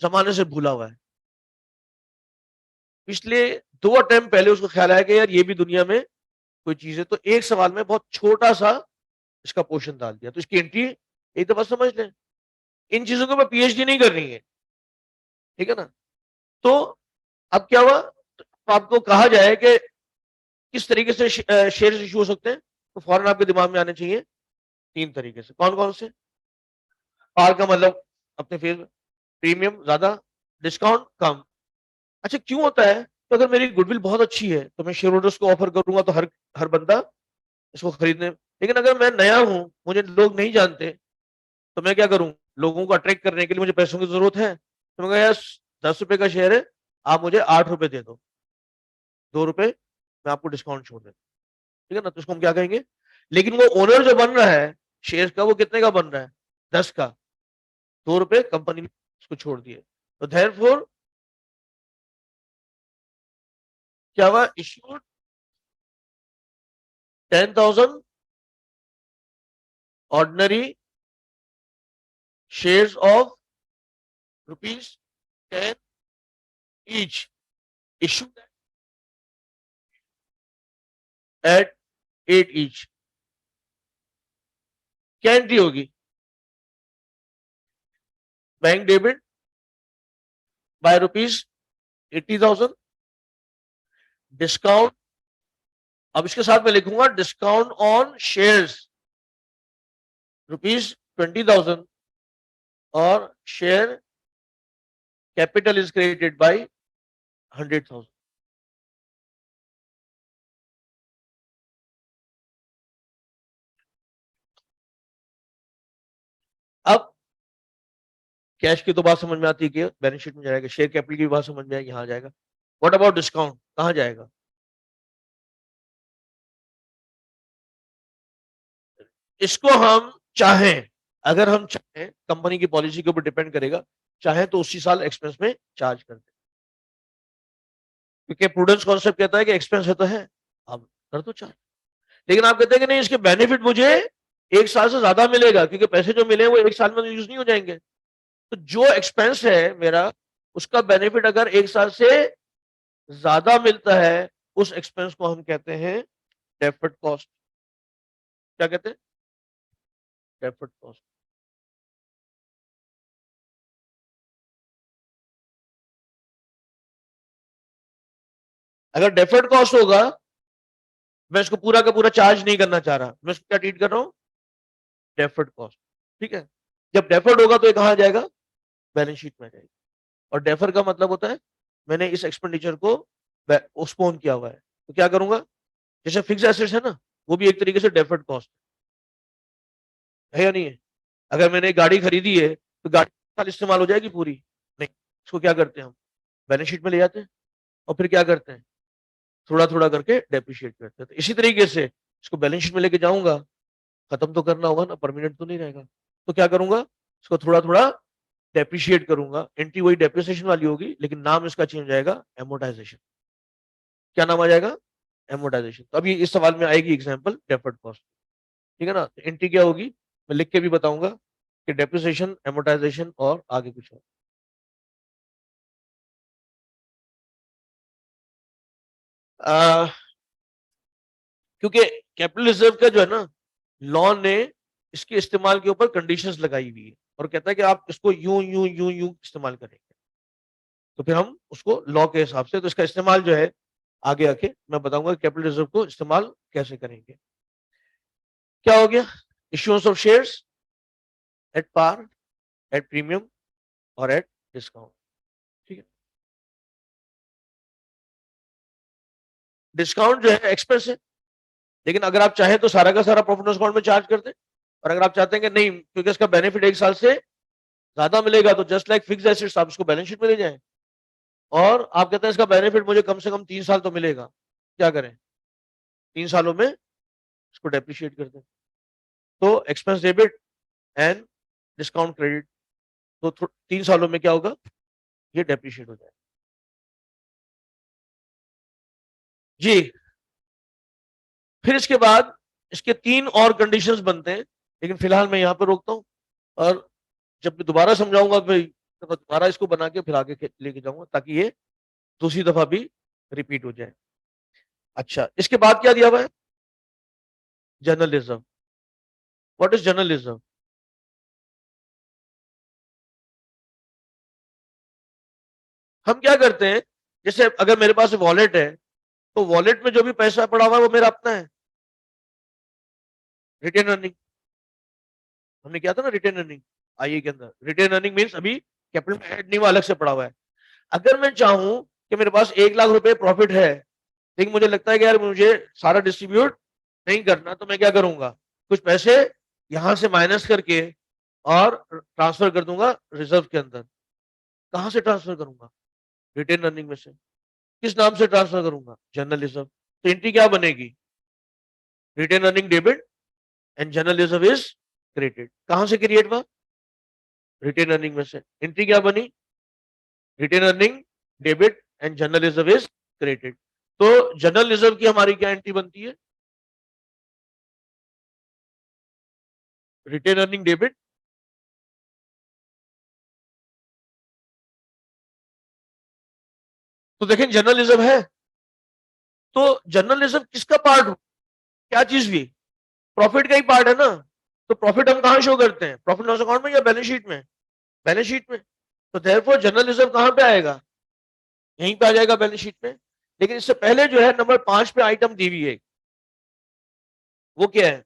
जमाने से भूला हुआ है। पिछले 2 अटेम्प्ट पहले उसको ख्याल आया कि यार ये भी दुनिया में कोई चीज है, तो एक सवाल में बहुत छोटा सा इसका पोर्शन डाल दिया, तो इसकी एंट्री एक दफा समझ लें। इन चीजों को मैं पीएचडी नहीं करनी है, ठीक है ना। तो अब क्या हुआ, तो आपको कहा जाए कि किस तरीके से शेयर इशू हो सकते हैं, तो फौरन आपके दिमाग में आने चाहिए 3 तरीके से। कौन कौन से? पार का मतलब अपने फेस, प्रीमियम ज्यादा, डिस्काउंट कम। अच्छा क्यों होता है? तो अगर मेरी गुडविल बहुत अच्छी है तो मैं शेयर होल्डर्स को ऑफर करूंगा तो हर हर बंदा इसको खरीदने। लेकिन अगर मैं नया हूं, मुझे लोग नहीं जानते, तो मैं क्या करूं? लोगों को अट्रैक्ट करने के लिए मुझे पैसों की जरूरत है, तो मैं यार 10 रुपए का शेयर है, आप मुझे 8 रुपए दे दो, 2 रुपए मैं आपको डिस्काउंट छोड़ देता। ठीक है ना। तो उसको हम क्या कहेंगे? लेकिन वो ओनर जो बन रहा है शेयर का, वो कितने का बन रहा है? 10 का। 2 रुपए कंपनी ने उसको छोड़ दिए। तो देयरफॉर क्या हुआ? Issued 10,000 ordinary shares of ₹10 each, issued at 8 each। क्या एंट्री होगी? बैंक डेबिट बाय ₹80,000, डिस्काउंट, अब इसके साथ मैं लिखूंगा डिस्काउंट ऑन शेयर्स ₹20,000, और share capital is created by 100,000। अब कैश की तो बात समझ में आती है कि बैलेंस शीट में जाएगा, शेयर कैपिटल की बात समझ में आएगी, यहां जाएगा। व्हाट अबाउट डिस्काउंट, कहां जाएगा? इसको हम चाहें, अगर हम चाहें, कंपनी की पॉलिसी के ऊपर डिपेंड करेगा, चाहे तो उसी साल एक्सपेंस में चार्ज कर दे, क्योंकि प्रूडेंस कॉन्सेप्ट कहता है कि एक्सपेंस है तो है, आप कर दो चार्ज। लेकिन आप कहते हैं कि नहीं, इसके बेनिफिट मुझे 1 साल से ज्यादा मिलेगा, क्योंकि पैसे जो मिले वो 1 साल में यूज नहीं हो जाएंगे। तो जो एक्सपेंस है मेरा, उसका बेनिफिट अगर 1 साल से ज्यादा मिलता है, उस एक्सपेंस को हम कहते हैं डेफर्ड कॉस्ट। क्या कहते हैं? Deferred cost. अगर डेफर्ड कॉस्ट होगा, मैं इसको पूरा का पूरा चार्ज नहीं करना चाह रहा, मैं इसको क्या ट्रीट कर रहा हूं? Deferred cost. ठीक है। जब डेफर्ड होगा तो ये कहां जाएगा? बैलेंस शीट में जाएगा। और डेफर का मतलब होता है मैंने इस एक्सपेंडिचर को पोस्टपोन किया हुआ है, तो क्या करूंगा? जैसे फिक्स एसेट्स है ना, वो भी एक तरीके से डेफर्ड कॉस्ट है या नहीं है? अगर मैंने गाड़ी खरीदी है तो गाड़ी साल इस्तेमाल हो जाएगी पूरी? नहीं। इसको क्या करते हैं हम? बैलेंस शीट में ले जाते हैं, और फिर क्या करते हैं? थोड़ा थोड़ा करके डेप्रिशिएट करते हैं। तो इसी तरीके से इसको बैलेंस शीट में लेके जाऊंगा, खत्म तो करना होगा ना, परमानेंट तो नहीं रहेगा। तो क्या करूंगा? इसको थोड़ा थोड़ा डेप्रिशिएट करूंगा। एंट्री वही डेप्रिसिएशन वाली होगी, लेकिन नाम इसका चेंज हो जाएगा एमोटाइजेशन। क्या नाम आ जाएगा? एमोटाइजेशन। तो अभी इस सवाल में आएगी एग्जांपल डेफर्ड कॉस्ट। ठीक है ना। तो एंट्री क्या होगी, मैं लिख के भी बताऊंगा कि डेप्रिसिएशन, एमोटाइजेशन और आगे कुछ है। क्योंकि कैपिटल रिजर्व का जो है ना, लॉ ने इसके इस्तेमाल के ऊपर कंडीशंस लगाई हुई है और कहता है कि आप इसको यूं यूं यूं यूं इस्तेमाल करेंगे, तो फिर हम उसको लॉ के हिसाब से, तो इसका इस्तेमाल जो है आगे आके मैं बताऊंगा कैपिटल रिजर्व को इस्तेमाल कैसे करेंगे। क्या हो गया, issuance of shares at par, at premium और एट डिस्काउंट। ठीक है, डिस्काउंट जो है एक्सपेंस है, लेकिन अगर आप चाहें तो सारा का सारा प्रॉफिट लॉस अकाउंट में चार्ज कर दें, और अगर आप चाहते हैं कि नहीं क्योंकि इसका बेनिफिट एक साल से ज्यादा मिलेगा, तो जस्ट लाइक फिक्स एसेट्स आप इसको बैलेंस शीट में ले जाएं, और आप कहते हैं इसका बेनिफिट मुझे कम से कम 3 साल तो मिलेगा, क्या करें, 3 सालों में इसको डेप्रिशिएट कर दें। तो expense debit and discount credit, तो 3 सालों में क्या होगा, ये डेप्रिशिएट हो जाएगा। जी, फिर इसके बाद इसके 3 और कंडीशंस बनते हैं, लेकिन फिलहाल मैं यहां पर रोकता हूं, और जब मैं दोबारा समझाऊंगा भाई तो मैं दोबारा इसको बना के फिर आगे लेके जाऊंगा, ताकि ये दूसरी दफा भी रिपीट हो जाए। अच्छा, इसके बाद क्या दिया हुआ है, जर्नलिज्म। What is journalism? हम क्या करते हैं, जैसे अगर मेरे पास वॉलेट है, तो वॉलेट में जो भी पैसा पड़ा हुआ है वो मेरा अपना है, रिटेन अर्निंग, हमने किया था ना रिटेन अर्निंग, आईए के अंदर रिटेन अर्निंग मीन्स अभी कैपिटल में ऐड नहीं हुआ, अलग से पड़ा हुआ है। अगर मैं चाहूं कि मेरे पास 1 लाख रुपए प्रॉफिट है, लेकिन मुझे लगता है कि यार मुझे सारा डिस्ट्रीब्यूट नहीं करना, तो मैं क्या करूंगा, कुछ पैसे यहां से माइनस करके और ट्रांसफर कर दूंगा रिजर्व के अंदर। कहां से ट्रांसफर करूंगा, रिटेन अर्निंग में से। किस नाम से ट्रांसफर करूंगा, जर्नलिज्म। तो एंट्री क्या बनेगी, retained earning debit and journalism is created. कहां से क्रिएट हुआ, रिटेन अर्निंग में से। एंट्री क्या बनी, retained earning debit and journalism is created. तो जर्नलिज्म की हमारी क्या एंट्री बनती है, रिटेन अर्निंग डेबिट, तो देखें जर्नलिज्म है, तो जर्नलिज्म किसका पार्ट, क्या चीज भी, प्रॉफिट का ही पार्ट है ना। तो प्रॉफिट हम कहां शो करते हैं, प्रॉफिट लॉस अकाउंट में या बैलेंस शीट में, बैलेंस शीट में। तो देयरफॉर जर्नलिज्म कहां पे आएगा, यहीं पे आ जाएगा बैलेंस शीट में। लेकिन इससे पहले जो है नंबर 5 पे आइटम दी हुई है, वो क्या है,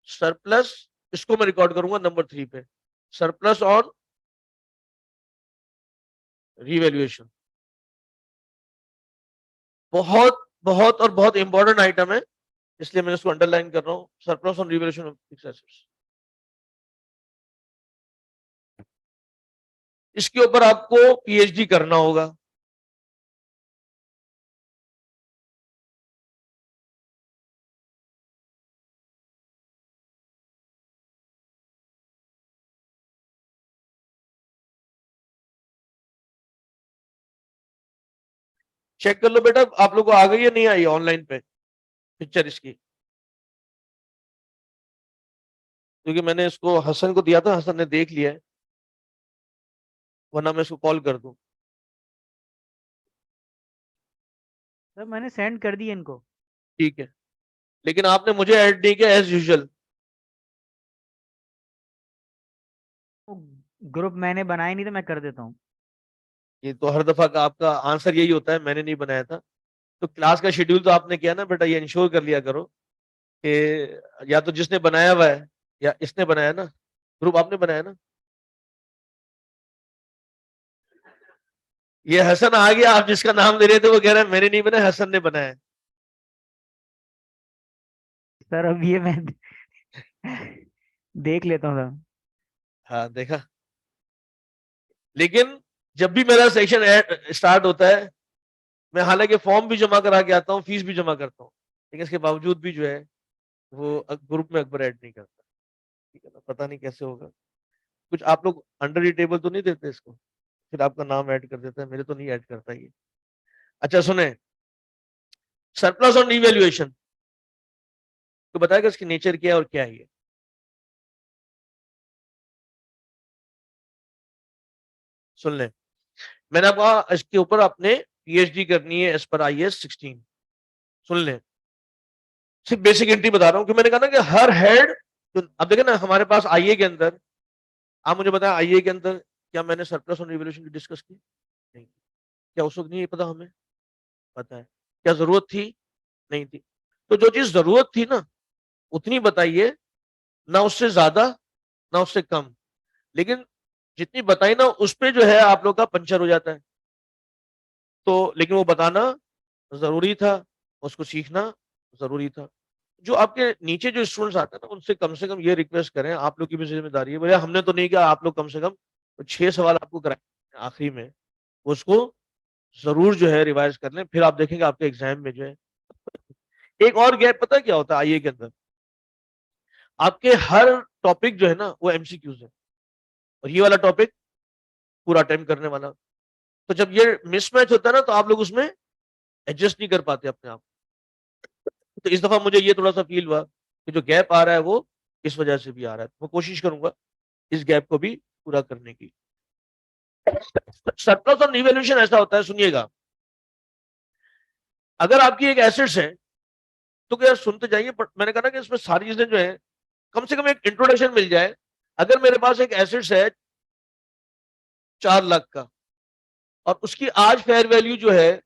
सरप्लस। इसको मैं रिकॉर्ड करूंगा नंबर 3 पे, सरप्लस ऑन रीवैल्यूएशन। बहुत बहुत और बहुत इंपॉर्टेंट आइटम है, इसलिए मैं इसको अंडरलाइन कर रहा हूं, surplus on revaluation of fixed assets. इसके ऊपर आपको पीएचडी करना होगा। चेक कर लो बेटा, आप लोगों को आ गई है नहीं आई ऑनलाइन पे पिक्चर इसकी, क्योंकि मैंने इसको हसन को दिया था, हसन ने देख लिया है, वरना मैं इसको कॉल कर दूं। सर मैंने सेंड कर दिया इनको। ठीक है, लेकिन आपने मुझे ऐड नहीं किया एज यूजुअल। ग्रुप मैंने बनाया नहीं, तो मैं कर देता हूँ। ये तो हर दफा का आपका आंसर यही होता है, मैंने नहीं बनाया था। तो क्लास का शेड्यूल तो आपने किया ना बेटा, ये इंश्योर कर लिया करो कि या तो जिसने बनाया हुआ है या इसने बनाया ना, ग्रुप आपने बनाया ना। ये हसन आ गया, आप जिसका नाम ले रहे थे वो कह रहा है मैंने नहीं बनाया, हसन ने बनाया है। सर अब ये मैं देख लेता हूँ सर। हाँ देखा, लेकिन जब भी मेरा सेक्शन स्टार्ट होता है, मैं हालांकि फॉर्म भी जमा करा के आता हूँ, फीस भी जमा करता हूँ, लेकिन इसके बावजूद भी जो है वो ग्रुप में अकबर ऐड नहीं करता। ठीक है ना, पता नहीं कैसे होगा। कुछ आप लोग अंडर टेबल तो नहीं देते इसको, फिर आपका नाम ऐड कर देता है, मेरे तो नहीं ऐड करता ये। अच्छा सुने, सरप्लस ऑन रिवैल्यूएशन, तो बताएगा इसकी नेचर क्या है और क्या है ये। सुन ले, मैंने आपको इसके ऊपर अपने पीएचडी करनी है एज पर IAS 16। सुन ले, सिर्फ बेसिक एंट्री बता रहा हूं कि मैंने कहा ना कि हर हेड, तो अब देखे ना हमारे पास आईए के अंदर, आप मुझे बताएं आईए के अंदर क्या मैंने सरप्लस और रिवोल्यूशन की डिस्कस की? नहीं। क्या उस वक्त नहीं पता? हमें पता है। क्या जरूरत थी? नहीं थी। तो जो चीज जरूरत थी ना उतनी बताइए, ना उससे ज्यादा ना उससे कम। लेकिन जितनी बताई ना उस पे जो है आप लोग का पंचर हो जाता है। तो लेकिन वो बताना जरूरी था, उसको सीखना जरूरी था। जो आपके नीचे जो स्टूडेंट्स आते हैं ना उनसे कम से कम ये रिक्वेस्ट करें, आप लोग की भी जिम्मेदारी है भैया, हमने तो नहीं किया, आप लोग कम से कम 6 सवाल आपको कराए आखिरी में, उसको जरूर जो है रिवाइज कर लें, फिर आप देखेंगे आपके एग्जाम में जो है। एक और गैप पता है क्या होता है आईए के अंदर? आपके हर टॉपिक जो है ना वो एमसीक्यूज है, और ये वाला टॉपिक पूरा अटेम्प्ट करने वाला। तो जब ये मिसमैच होता है ना तो आप लोग उसमें एडजस्ट नहीं कर पाते अपने आप। तो इस दफा मुझे ये थोड़ा सा फील हुआ कि जो गैप आ रहा है वो इस वजह से भी आ रहा है। मैं कोशिश करूंगा इस गैप को भी पूरा करने की। सरप्लस और रिवैल्यूएशन ऐसा होता है, सुनिएगा, अगर आपकी एक एसेट्स है तो क्या सुनते जाइए, बट मैंने कहा ना कि इसमें सारी चीजें जो है कम से कम एक इंट्रोडक्शन मिल जाए। अगर मेरे पास एक एसेट्स है 4 लाख का और उसकी आज फेयर वैल्यू जो है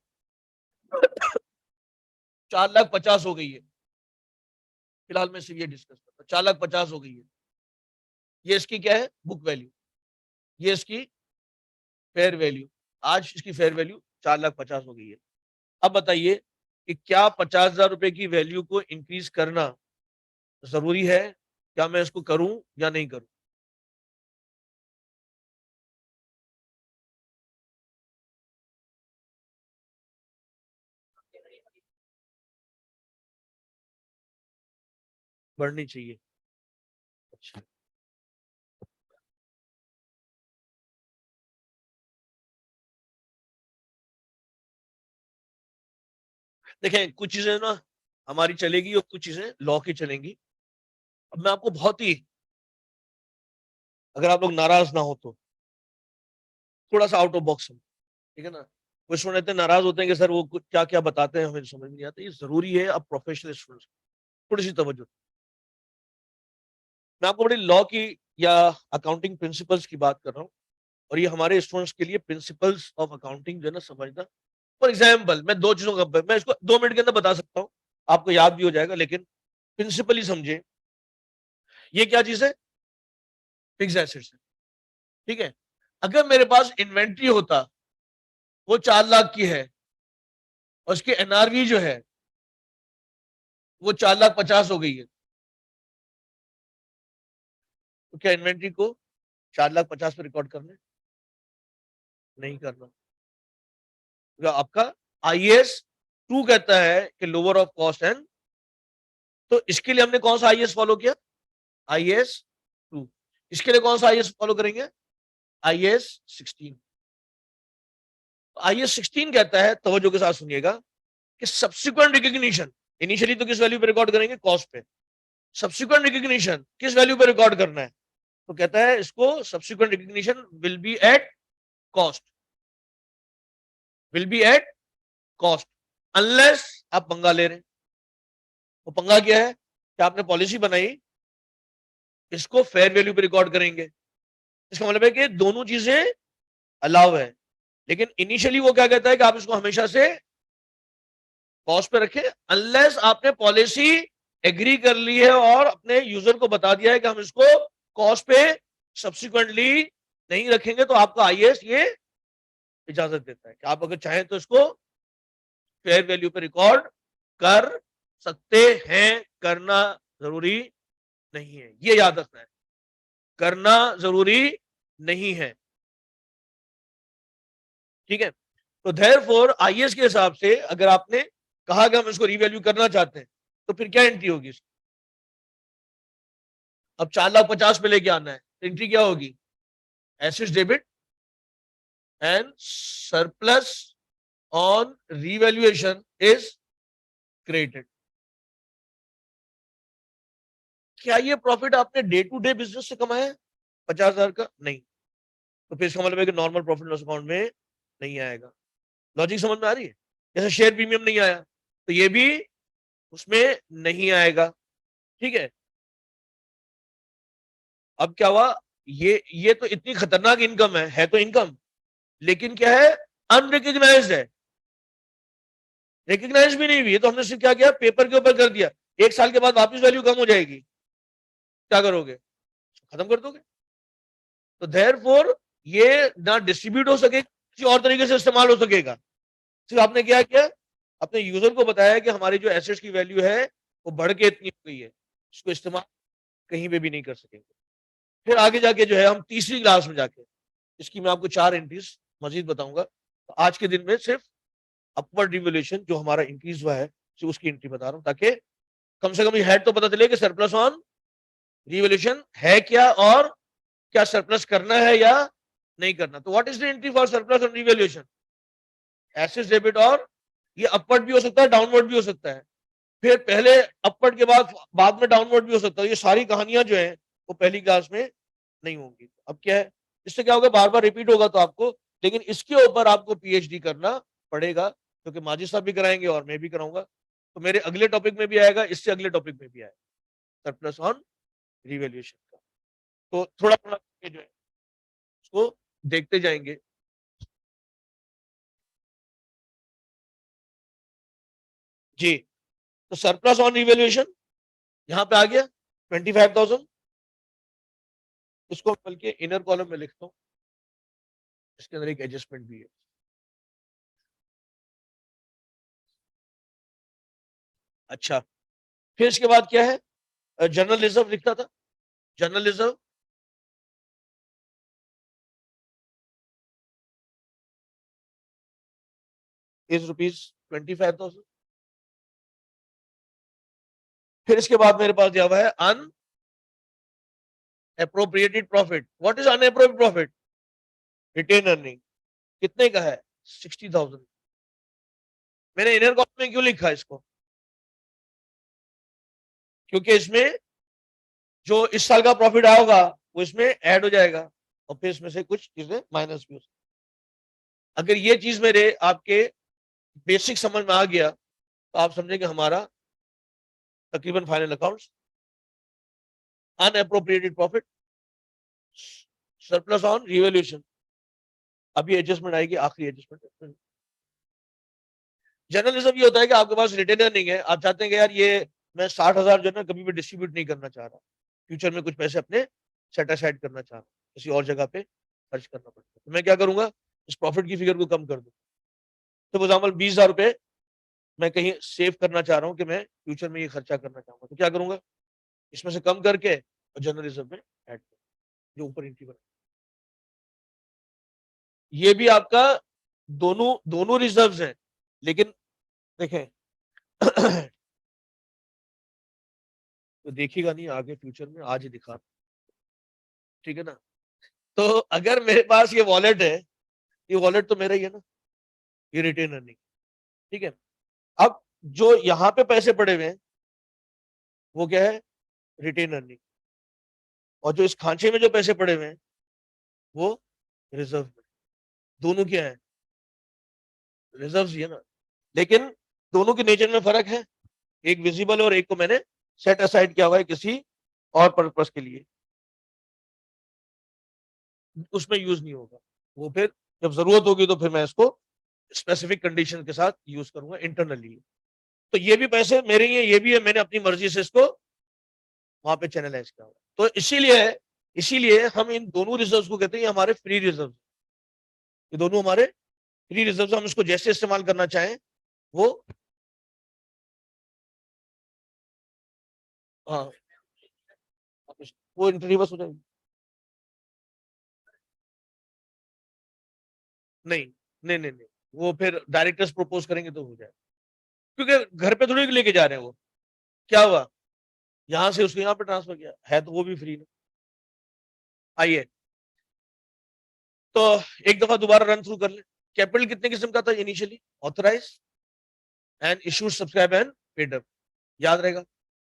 4,50,000 हो गई है, फिलहाल मैं सिर्फ ये डिस्कस करता हूँ, 4,50,000 हो गई है, ये इसकी क्या है बुक वैल्यू, ये इसकी फेयर वैल्यू, आज इसकी फेयर वैल्यू 4,50,000 हो गई है। अब बताइए कि क्या 50,000 रुपए की वैल्यू को इंक्रीज करना जरूरी है? क्या मैं इसको करूं या नहीं करूं? बढ़नी चाहिए। अच्छा, देखें कुछ चीजें ना हमारी चलेगी और कुछ चीजें लॉ की चलेंगी। अब मैं आपको बहुत ही, अगर आप लोग नाराज ना हो तो थोड़ा सा आउट ऑफ बॉक्स, ठीक है ना? कुछ स्टूडेंट इतने नाराज होते हैं कि सर वो क्या क्या बताते हैं हमें समझ नहीं आता। ये जरूरी है अब प्रोफेशनल स्टूडेंट्स थोड़ी सी तवज्जो। मैं आपको बड़ी लॉ की या अकाउंटिंग प्रिंसिपल्स की बात कर रहा हूँ, और ये हमारे स्टूडेंट्स के लिए प्रिंसिपल्स ऑफ अकाउंटिंग जो है ना समझना। फॉर एग्जाम्पल मैं दो चीजों का, मैं इसको 2 मिनट के अंदर बता सकता हूँ, आपको याद भी हो जाएगा, लेकिन प्रिंसिपल ही समझे। ये क्या चीज है? फिक्स एसेट्स है, ठीक है। अगर मेरे पास इन्वेंट्री होता वो 4 लाख की है और उसकी एनआरवी जो है वो 4,50,000 हो गई है, तो क्या इन्वेंट्री को 4,50,000 पे रिकॉर्ड करना है? नहीं करना। तो आपका IAS 2 कहता है कि लोअर ऑफ कॉस्ट एंड, तो इसके लिए हमने कौन सा IAS फॉलो किया? IAS 2। इसके लिए कौन सा IAS फॉलो करेंगे? IAS 16। IAS 16 कहता है, तवज्जो के साथ सुनिएगा, कि सब्सिक्वेंट रिकॉग्निशन, इनिशियली तो किस वैल्यू पे रिकॉर्ड करेंगे? कॉस्ट पे। सब्सिक्वेंट रिकॉग्निशन किस वैल्यू पे रिकॉर्ड करना है? तो कहता है इसको subsequent recognition will be at cost, will be at cost, unless आप पंगा ले रहे हैं। वो पंगा क्या है कि आपने पॉलिसी बनाई, इसको फेयर वैल्यू पे रिकॉर्ड करेंगे, इसका मतलब है कि दोनों चीजें अलाउ है। लेकिन इनिशियली वो क्या कहता है कि आप इसको हमेशा से कॉस्ट पे रखें, अनलेस आपने पॉलिसी एग्री कर ली है और अपने यूजर को बता दिया है कि हम इसको कॉस्ट पे सब्सिक्वेंटली नहीं रखेंगे, तो आपका IAS ये इजाजत देता है कि आप अगर चाहें तो इसको फेयर वैल्यू पे रिकॉर्ड कर सकते हैं। करना जरूरी नहीं है, ये याद रखना है, करना जरूरी नहीं है, ठीक है। तो देयरफॉर IAS के हिसाब से अगर आपने कहा कि हम इसको रिवैल्यू करना चाहते हैं तो फिर क्या एंट्री होगी? अब 4,50,000 पे लेके आना है, एंट्री क्या होगी? Assets debit and surplus on revaluation is created. क्या ये प्रॉफिट आपने डे टू डे बिजनेस से कमाया है 50,000 का? नहीं। तो फिर इसका मतलब है कि नॉर्मल प्रॉफिट लॉस अकाउंट में नहीं आएगा। लॉजिक समझ में आ रही है? जैसे शेयर प्रीमियम नहीं आया तो ये भी उसमें नहीं आएगा। ठीक है, अब क्या हुआ, ये तो इतनी खतरनाक इनकम है तो इनकम, लेकिन क्या है, अनरिकग्नाइज्ड है, रिकग्नाइज भी नहीं हुई है। तो हमने सिर्फ क्या किया, पेपर के ऊपर कर दिया। 1 साल के बाद वापस वैल्यू कम हो जाएगी, क्या करोगे, खत्म कर दोगे। तो देयरफॉर ये ना डिस्ट्रीब्यूट हो सके, किसी और तरीके से इस्तेमाल हो सकेगा। सिर्फ आपने क्या किया, अपने यूजर को बताया कि हमारी जो एसेट्स की वैल्यू है वो बढ़ के इतनी हो गई है, इसको इस्तेमाल कहीं पे भी नहीं कर सकेंगे। फिर आगे जाके जो है हम तीसरी क्लास में जाके इसकी मैं आपको 4 एंट्रीज मजीद बताऊंगा। तो आज के दिन में सिर्फ अपवर्ड रिवोल्यूशन जो हमारा इंक्रीज हुआ है सिर्फ उसकी एंट्री बता रहा हूं, ताकि कम से कम ये हेड तो पता चले कि सरप्लस ऑन रिवोल्यूशन है क्या, और क्या सरप्लस करना है या नहीं करना। तो what is the entry for surplus on revolution, assets debit, और ये अपवर्ड भी हो सकता है, डाउनवर्ड भी हो सकता है। फिर पहले अपवर्ड के बाद में डाउनवर्ड भी हो सकता है। ये सारी कहानियां जो है वो पहली क्लास में नहीं होंगी। अब क्या है, इससे क्या होगा, बार बार रिपीट होगा तो आपको, लेकिन इसके ऊपर आपको पीएचडी करना पड़ेगा, क्योंकि माजिद साहब भी कराएंगे और मैं भी कराऊंगा। तो मेरे अगले टॉपिक में भी आएगा, इससे अगले टॉपिक में भी आएगा सरप्लस ऑन रिवैल्यूएशन का। तो थोड़ा थोड़ा जो है उसको देखते जाएंगे। जी, तो सरप्लस ऑन रिवैल्यूएशन यहां पे आ गया 25,000। इसको बल्कि इनर कॉलम में लिखता हूं, इसके अंदर एक एडजस्टमेंट भी है। अच्छा, फिर इसके बाद क्या है, जनरल रिजर्व लिखता था। General reserve is ₹25,000। फिर इसके बाद मेरे पास दिया हुआ है unappropriated profit. What is unappropriated profit, retain earning, कितने का है, 60,000। मैंने इनर कॉलम में क्यों लिखा इसको, क्योंकि इसमें जो इस साल का प्रॉफिट आया होगा वो इसमें ऐड हो जाएगा, और फिर इसमें से कुछ चीजें माइनस भी हो सकती। अगर ये चीज मेरे आपके बेसिक समझ में आ गया तो आप समझेंगे हमारा तकरीबन final accounts unappropriated profit, surplus on revaluation, अभी एडजस्टमेंट आएगी, आखिरी एडजस्टमेंट। जर्नलिज्म ये होता है कि आपके पास रिटेन अर्निंग है, आप चाहते हैं कि यार ये मैं 60,000 जो है ना कभी भी डिस्ट्रीब्यूट नहीं करना चाह रहा, फ्यूचर में कुछ पैसे अपने सेट असाइड करना चाह रहा हूँ, किसी और जगह पे खर्च करना पड़ता है। तो मैं क्या करूंगा, इस प्रॉफिट की फिगर को कम कर दूं। तो एग्जाम्पल 20,000 रुपए मैं कहीं सेव करना चाह रहा हूँ कि मैं फ्यूचर में ये खर्चा करना चाहूंगा, तो क्या करूंगा, इसमें से कम करके और जनरल रिजर्व में ऐड कर, जो ऊपर एंट्री बना। ये भी आपका दोनों दोनों रिजर्व्स हैं, लेकिन देखें तो देखिएगा नहीं आगे फ्यूचर में, आज ही दिखा, ठीक है ना। तो अगर मेरे पास ये वॉलेट है, ये वॉलेट तो मेरा ही है ना, ये रिटेन अर्निंग, ठीक है। अब जो यहाँ पे पैसे पड़े हुए हैं वो क्या है, रिटेन अर्निंग, और जो इस खांचे में जो पैसे पड़े हुए हैं वो रिजर्व में। दोनों क्या है, रिजर्व ही है ना, लेकिन दोनों के नेचर में फर्क है, एक विजिबल और एक को मैंने सेट असाइड किया हुआ है किसी और पर्पस के लिए, उसमें यूज नहीं होगा वो। फिर जब जरूरत होगी तो फिर मैं इसको स्पेसिफिक कंडीशन के साथ यूज करूंगा इंटरनली। तो ये भी पैसे मेरे ही है, ये भी है, मैंने अपनी मर्जी से इसको वहां पे चैनलाइज किया हुआ। तो इसीलिए हम इन दोनों रिजर्व को कहते हैं ये हमारे फ्री रिजर्व, ये दोनों हमारे फ्री रिजर्व, हम इसको जैसे इस्तेमाल करना चाहें वो, हाँ, वो इंटरव्यूस हो जाएगी। नहीं नहीं नहीं नहीं, वो फिर डायरेक्टर्स प्रपोज करेंगे तो हो जाए, क्योंकि घर पे थोड़ी लेके जा रहे हैं वो। क्या हुआ, यहां से उसको यहाँ पे ट्रांसफर किया है तो वो भी फ्री है। आइए, तो एक दफा दोबारा रन थ्रू कर ले। कैपिटल कितने किस्म का था initially, authorise and issued, subscribe and paid up, याद रहेगा।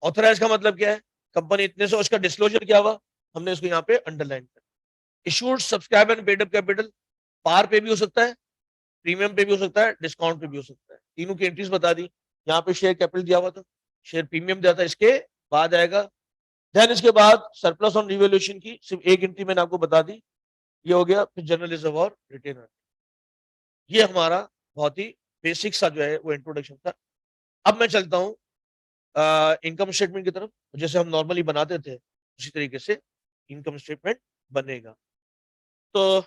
ऑथराइज का मतलब क्या है, कंपनी इतने से, उसका डिस्क्लोजर क्या हुआ, हमने इसको यहाँ पे अंडरलाइन कर। Issued, subscribe and paid up capital, par पे भी हो सकता है, प्रीमियम पे भी हो सकता है, डिस्काउंट पे भी हो सकता है, तीनों की एंट्रीज बता दी। यहाँ पे शेयर कैपिटल दिया हुआ था, शेयर प्रीमियम दिया था, इसके बाद आएगा। देन इसके बाद सरप्लस ऑन रिवैल्यूएशन की सिर्फ एक एंट्री मैंने आपको बता दी, ये हो गया। फिर जनरल रिजर्व और रिटेन। ये हमारा बहुत ही बेसिक सा जो है वो इंट्रोडक्शन था। अब मैं चलता हूँ इनकम स्टेटमेंट की तरफ। जैसे हम नॉर्मली बनाते थे उसी तरीके से इनकम स्टेटमेंट बनेगा। तो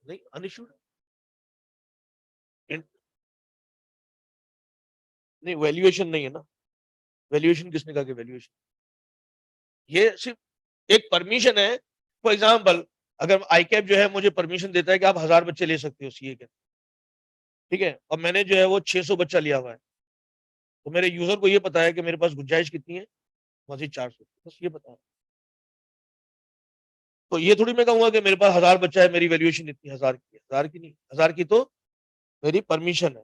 नहीं, अनइश्यूड नहीं, वैल्यूएशन नहीं है ना। वैल्यूएशन किसने कहा कि वैल्यूएशन, ये सिर्फ एक परमिशन है। फॉर एग्जाम्पल, अगर आईकैप जो है मुझे परमिशन देता है कि आप 1000 बच्चे ले सकते हो सीए के, ठीक है, और मैंने जो है वो 600 बच्चा लिया हुआ है, तो मेरे यूजर को ये पता है कि मेरे पास गुंजाइश कितनी है, मजीद 400, बस ये पता है। तो ये थोड़ी मैं कहूंगा कि मेरे पास 1000 बच्चा है, मेरी वैल्यूएशन इतनी 1000 की है, 1000 की नहीं, 1000 की तो मेरी परमिशन है।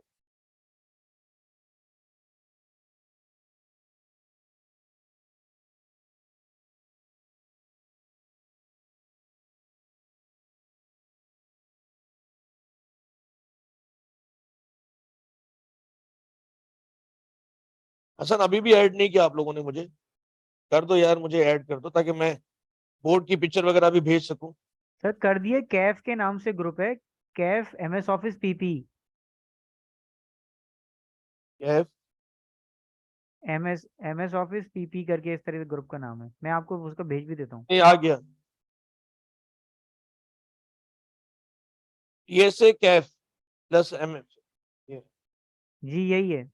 हसन अभी भी ऐड नहीं किया आप लोगों ने मुझे, कर दो यार, मुझे ऐड कर दो ताकि मैं बोर्ड की पिक्चर वगैरह भी भेज सकूं। सर कर दिए, कैफ के नाम से ग्रुप है, Kaif MS office PP. Kaif, MS office PP करके इस तरह से ग्रुप का नाम है, मैं आपको उसको भेज भी देता हूँ। ये आ गया, ये से कैफ प्लस एम एफ, ये जी यही है।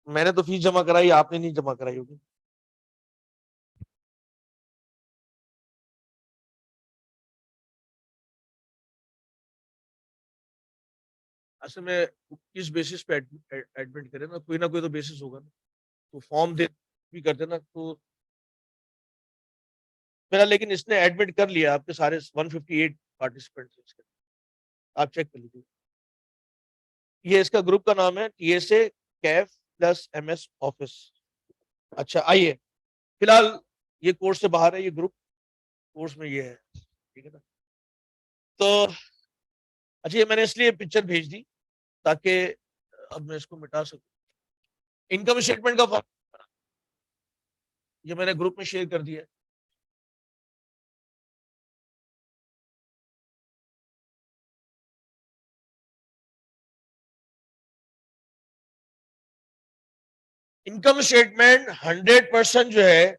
मैंने तो फीस जमा कराई, आपने नहीं जमा कराई होगी। असल में किस बेसिस पे एडमिट करें ना कोई तो बेसिस होगा ना। तो फॉर्म दे भी करते ना तो मेरा, लेकिन इसने एडमिट कर लिया आपके सारे 158 पार्टिसिपेंट्स इसके, आप चेक कर लीजिए। ये इसका ग्रुप का नाम है TSA Kaif plus MS office. अच्छा आइए, फिलहाल ये कोर्स से बाहर है, ये ग्रुप कोर्स में ये है, ठीक है ना। तो अच्छा, ये मैंने इसलिए पिक्चर भेज दी ताकि अब मैं इसको मिटा सकूं। इनकम स्टेटमेंट का फॉर्म ये मैंने ग्रुप में शेयर कर दिया है। इनकम स्टेटमेंट 100% जो है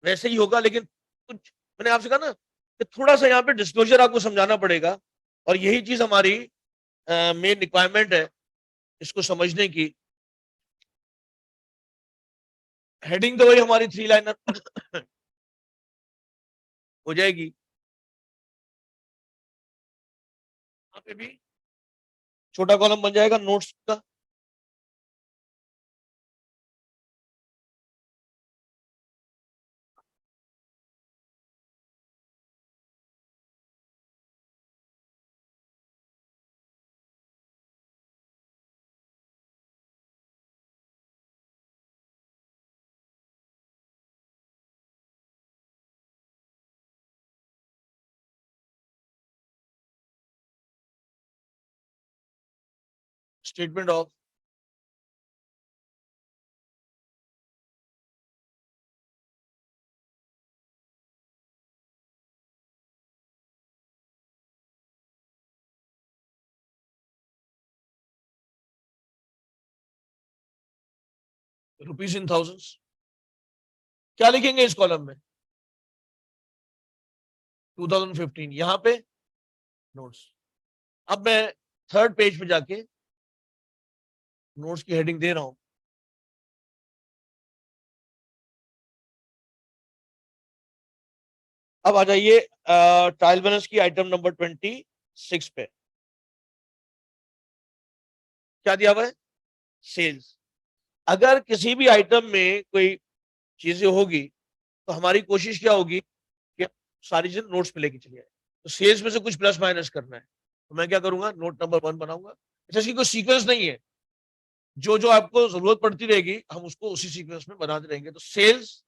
वैसे ही होगा, लेकिन कुछ मैंने आपसे कहा ना कि थोड़ा सा यहाँ पे डिस्क्लोजर आपको समझाना पड़ेगा, और यही चीज हमारी मेन रिक्वायरमेंट है इसको समझने की। हेडिंग तो वही हमारी 3 लाइनर हो जाएगी, यहाँ पे भी छोटा कॉलम बन जाएगा नोट्स का। Statement of rupees in thousands, क्या लिखेंगे इस कॉलम में, 2015 यहाँ पे नोट्स। अब मैं थर्ड पेज पे जाके नोट्स की हेडिंग दे रहा हूं। अब आ जाइए ट्रायल बैलेंस की आइटम नंबर 26 पे, क्या दिया हुआ है, सेल्स। अगर किसी भी आइटम में कोई चीजें होगी तो हमारी कोशिश क्या होगी कि सारी चीजें नोट्स पे लेके चली आए। तो सेल्स में से कुछ प्लस माइनस करना है, तो मैं क्या करूंगा, नोट नंबर 1 बनाऊंगा। इसकी कोई सीक्वेंस नहीं है, जो जो आपको जरूरत पड़ती रहेगी हम उसको उसी सीक्वेंस में बनाते रहेंगे। तो सेल्स,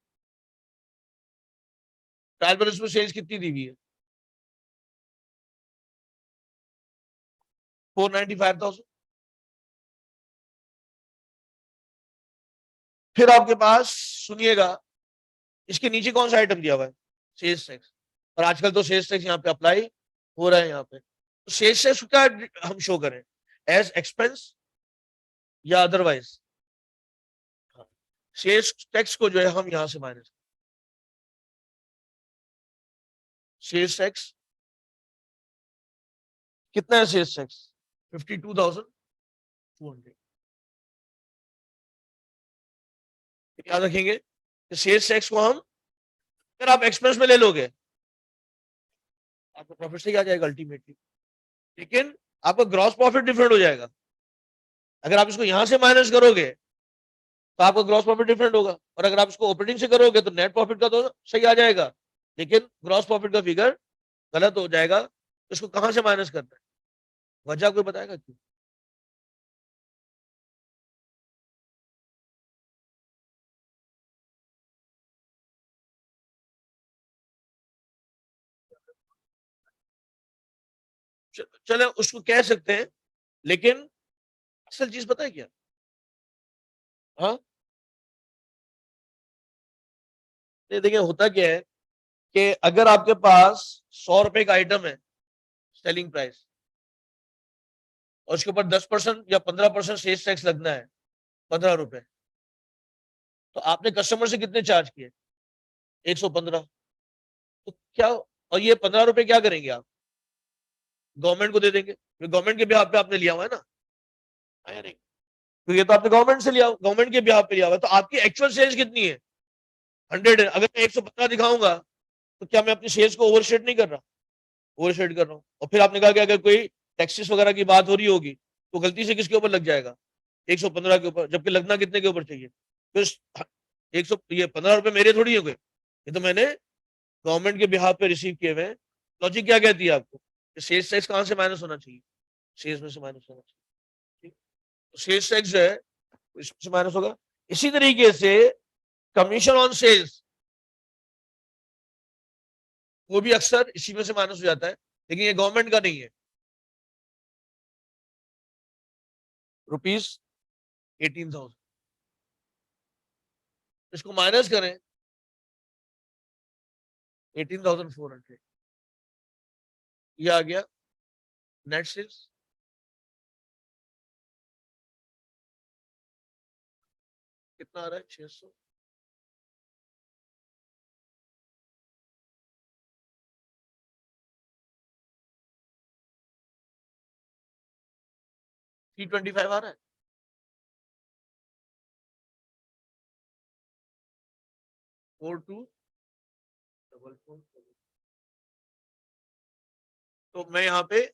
ट्रायल बैलेंस में सेल्स कितनी दी हुई है, 495,000। फिर आपके पास, सुनिएगा, इसके नीचे कौन सा आइटम दिया हुआ है, सेल्स टैक्स। और आजकल तो सेल्स टैक्स यहाँ पे अप्लाई हो रहा है यहाँ पे। तो सेल्स टैक्स का हम शो करें एज एक्सपेंस या अदरवाइज। सेल्स टैक्स को जो है हम यहां से माइनस, सेल्स टैक्स कितना है, सेल्स टैक्स 52,200। याद रखेंगे कि सेल्स टैक्स को हम, अगर आप एक्सपेंस में ले लोगे आपको प्रॉफिट से ही आ जाएगा अल्टीमेटली, लेकिन आपका ग्रॉस प्रॉफिट डिफरेंट हो जाएगा। अगर आप इसको यहां से माइनस करोगे तो आपका ग्रॉस प्रॉफिट डिफरेंट होगा, और अगर आप इसको ऑपरेटिंग से करोगे तो नेट प्रॉफिट का तो सही आ जाएगा, लेकिन ग्रॉस प्रॉफिट का फिगर गलत हो जाएगा। तो इसको कहां से माइनस करना है, वजह कोई बताएगा क्यों? चले उसको कह सकते हैं, लेकिन असल चीज पता है क्या, हाँ, देखिए होता क्या है कि अगर आपके पास 100 रुपए का आइटम है सेलिंग प्राइस, और उसके ऊपर 10% या 15% सेल्स टैक्स लगना है, 15 रुपए, तो आपने कस्टमर से कितने चार्ज किए, 115। तो क्या, और ये 15 रुपए क्या करेंगे आप, गवर्नमेंट को दे देंगे, गवर्नमेंट के बिहाफ पे आपने लिया हुआ है ना, आया नहीं, तो ये तो आपने गवर्नमेंट से लिया, गवर्नमेंट के बिहाफ पे लिया हुआ है, तो आपकी एक्चुअल सेल्स कितनी है, 100 है। अगर मैं 115 दिखाऊंगा तो क्या मैं अपनी सेल्स को ओवरशेट नहीं कर रहा, ओवरशेट कर रहा हूँ। और फिर आपने कहा कि अगर कोई टैक्सेस वगैरह की बात हो रही होगी तो गलती से किसके ऊपर लग जाएगा, 115 के ऊपर, जबकि लगना कितने के ऊपर चाहिए। तो 100, ये 15 रुपए मेरे थोड़ी हो गए, ये तो मैंने गवर्नमेंट के बिहाफ पे रिसीव किए हुए हैं। लॉजिक क्या कहती है आपको, सेल्स टैक्स कहां से माइनस होना चाहिए, सेल्स में से माइनस होना चाहिए। तो सेल्स टैक्स जो है इसमें से माइनस होगा। इसी तरीके से कमीशन ऑन सेल्स, वो भी अक्सर इसी में से माइनस हो जाता है, लेकिन ये गवर्नमेंट का नहीं है, ₹18,000। इसको माइनस करें 18,400, ये आ गया नेट सेल्स। कितना आ रहा है, 600। 325 आ रहा है, 4244। तो मैं यहाँ पे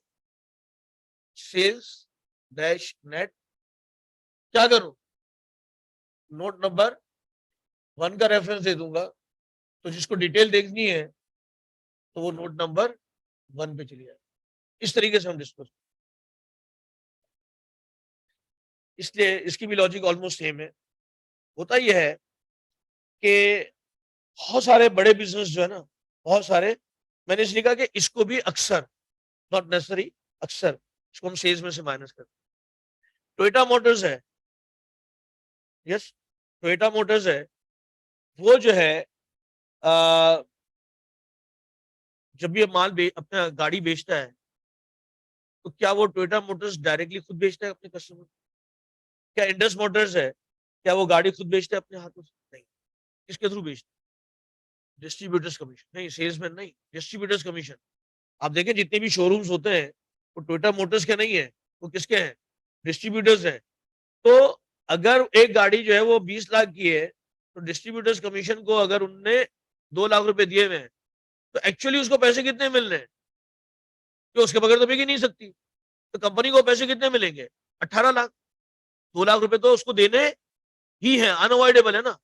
सेल्स डैश नेट क्या करूं, नोट नंबर 1 का रेफरेंस दे दूंगा, तो जिसको डिटेल देखनी है तो वो नोट नंबर 1 पे चली जाए। इस तरीके से हम डिस्कस, इसलिए इसकी भी लॉजिक ऑलमोस्ट सेम है। होता यह है कि बहुत सारे बड़े बिजनेस जो है ना, बहुत सारे, मैंने इसलिए कहा कि इसको भी अक्सर, नॉट नेसेसरी, अक्सर इसको हम सेल्स में से माइनस करते हैं। टोयोटा मोटर्स है, यस, टोयोटा मोटर्स है, वो जो है आ, जब ये माल अपना गाड़ी बेचता है, तो क्या वो टोयोटा मोटर्स डायरेक्टली खुद बेचता है अपने कस्टमर, क्या इंडस मोटर्स है, क्या वो गाड़ी खुद बेचते हैं अपने हाथों से, नहीं, किसके थ्रू बेचते हैं, डिस्ट्रीब्यूटर्स कमीशन, नहीं सेल्समैन नहीं, डिस्ट्रीब्यूटर्स कमीशन। आप देखें जितने भी शोरूम्स होते हैं वो टोयोटा मोटर्स के नहीं है, वो किसके हैं, डिस्ट्रीब्यूटर्स हैं। तो अगर एक गाड़ी जो है वो 20 लाख की है, तो डिस्ट्रीब्यूटर्स कमीशन को अगर उनने 2 लाख रुपए दिए हुए हैं, तो एक्चुअली उसको पैसे कितने मिल रहे हैं, कि उसके बगैर तो बिक ही नहीं सकती। तो कंपनी को पैसे कितने मिलेंगे, 18 लाख। 2 लाख रुपए तो उसको देने ही है, अनअवॉइडेबल है ना,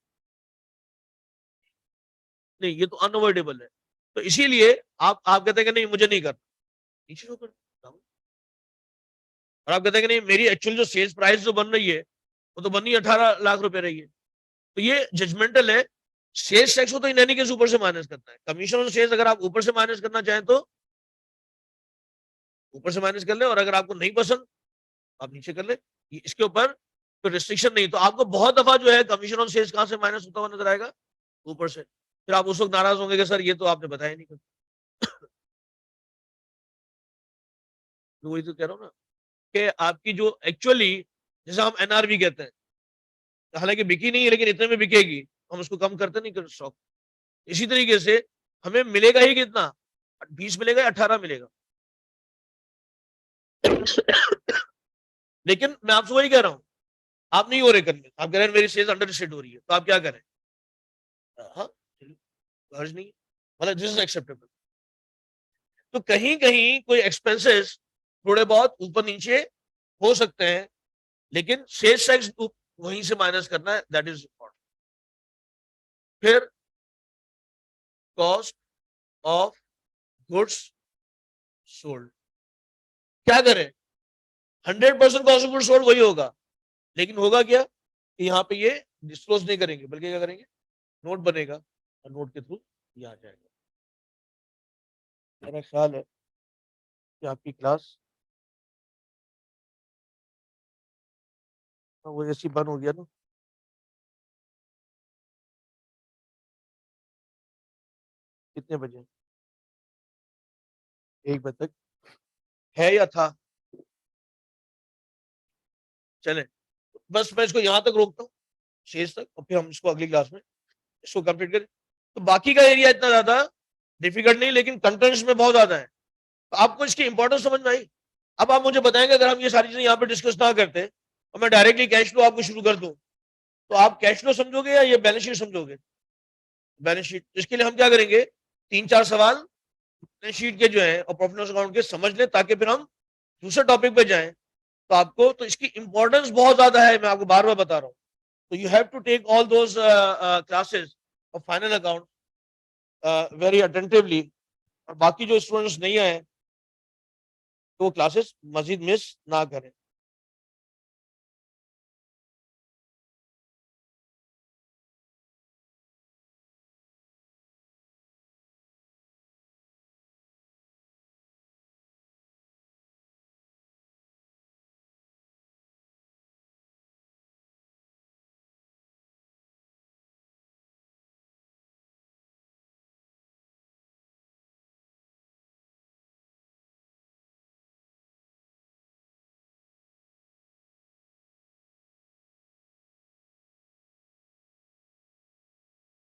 नहीं ये तो अनअवॉइडेबल है। तो इसीलिए आप कहते हैं कि नहीं मुझे नहीं करना, नीचे शो कर, और आप कहते हैं कि नहीं मेरी एक्चुअल जो सेल्स प्राइस जो बन रही है वो तो बनी 18 लाख रुपए रही है, तो ये जजमेंटल है। सेल्स टैक्स को तो इन एनी केस ऊपर से माइनस करना है, कमीशन और सेल्स अगर आप ऊपर से माइनस करना चाहें तो ऊपर से माइनस कर ले, और अगर आपको नहीं पसंद आप नीचे कर ले, इसके ऊपर तो रिस्ट्रिक्शन नहीं। तो आपको बहुत दफा जो है कमीशन ऑन सेल्स कहां से माइनस होता हुआ नजर आएगा, ऊपर से। फिर आप उस वक्त नाराज होंगे कि सर ये तो आपने बताया नहीं। तो वही तो कह रहा हूँ ना कि आपकी जो एक्चुअली, जैसे हम एनआरवी कहते हैं, हालांकि बिकी नहीं है लेकिन इतने में बिकेगी, हम उसको कम करते नहीं कर स्टॉक। इसी तरीके से हमें मिलेगा ही कितना, 20 मिलेगा या 18 मिलेगा। लेकिन मैं आपसे वही कह रहा हूं, आप नहीं हो रहे करने, आप कह रहे हैं मेरी सेल्स अंडर स्टेट हो रही है, तो आप क्या करें, हाँ हर्ज नहीं, मतलब दिस इज एक्सेप्टेबल। तो कहीं कहीं कोई एक्सपेंसेस थोड़े बहुत ऊपर नीचे हो सकते हैं, लेकिन सेल्स टैक्स वहीं से माइनस करना है, दैट इज इम्पोर्टेंट। फिर कॉस्ट ऑफ गुड्स सोल्ड, क्या करें, 100% कॉस्ट ऑफ गुड्स सोल्ड वही होगा, लेकिन होगा क्या कि यहाँ पे ये डिस्क्लोज नहीं करेंगे, बल्कि क्या करेंगे, नोट बनेगा और नोट के थ्रू ये आ जाएगा। मेरा ख्याल है कि आपकी क्लास वो ऐसी बंद हो गया ना, कितने बजे, 1 बजे तक है या था, चले बस मैं इसको यहाँ तक रोकता हूँ, शेष तक, और फिर हम इसको अगली क्लास में इसको कंप्लीट करें। तो बाकी का एरिया इतना ज्यादा डिफिकल्ट नहीं, लेकिन कंटेंट्स में बहुत ज्यादा है, तो आपको इसकी इंपॉर्टेंस समझ में आई। अब आप मुझे बताएंगे अगर हम ये सारी चीजें यहाँ पे डिस्कस ना करते और मैं डायरेक्टली कैश फ्लो आपको शुरू कर दूं, तो आप कैश फ्लो समझोगे या ये बैलेंस शीट समझोगे, बैलेंस शीट। इसके लिए हम क्या करेंगे, 3-4 सवाल बैलेंस शीट के जो है और प्रॉफिट लॉस अकाउंट के समझ लें, ताकि फिर हम दूसरे टॉपिक पे जाएं। तो आपको तो इसकी इंपॉर्टेंस बहुत ज्यादा है, मैं आपको बार बार बता रहा हूँ। तो you have to take all those classes of final account very attentively, और बाकी जो स्टूडेंट्स नहीं आए तो वो क्लासेस मजीद मिस ना करें।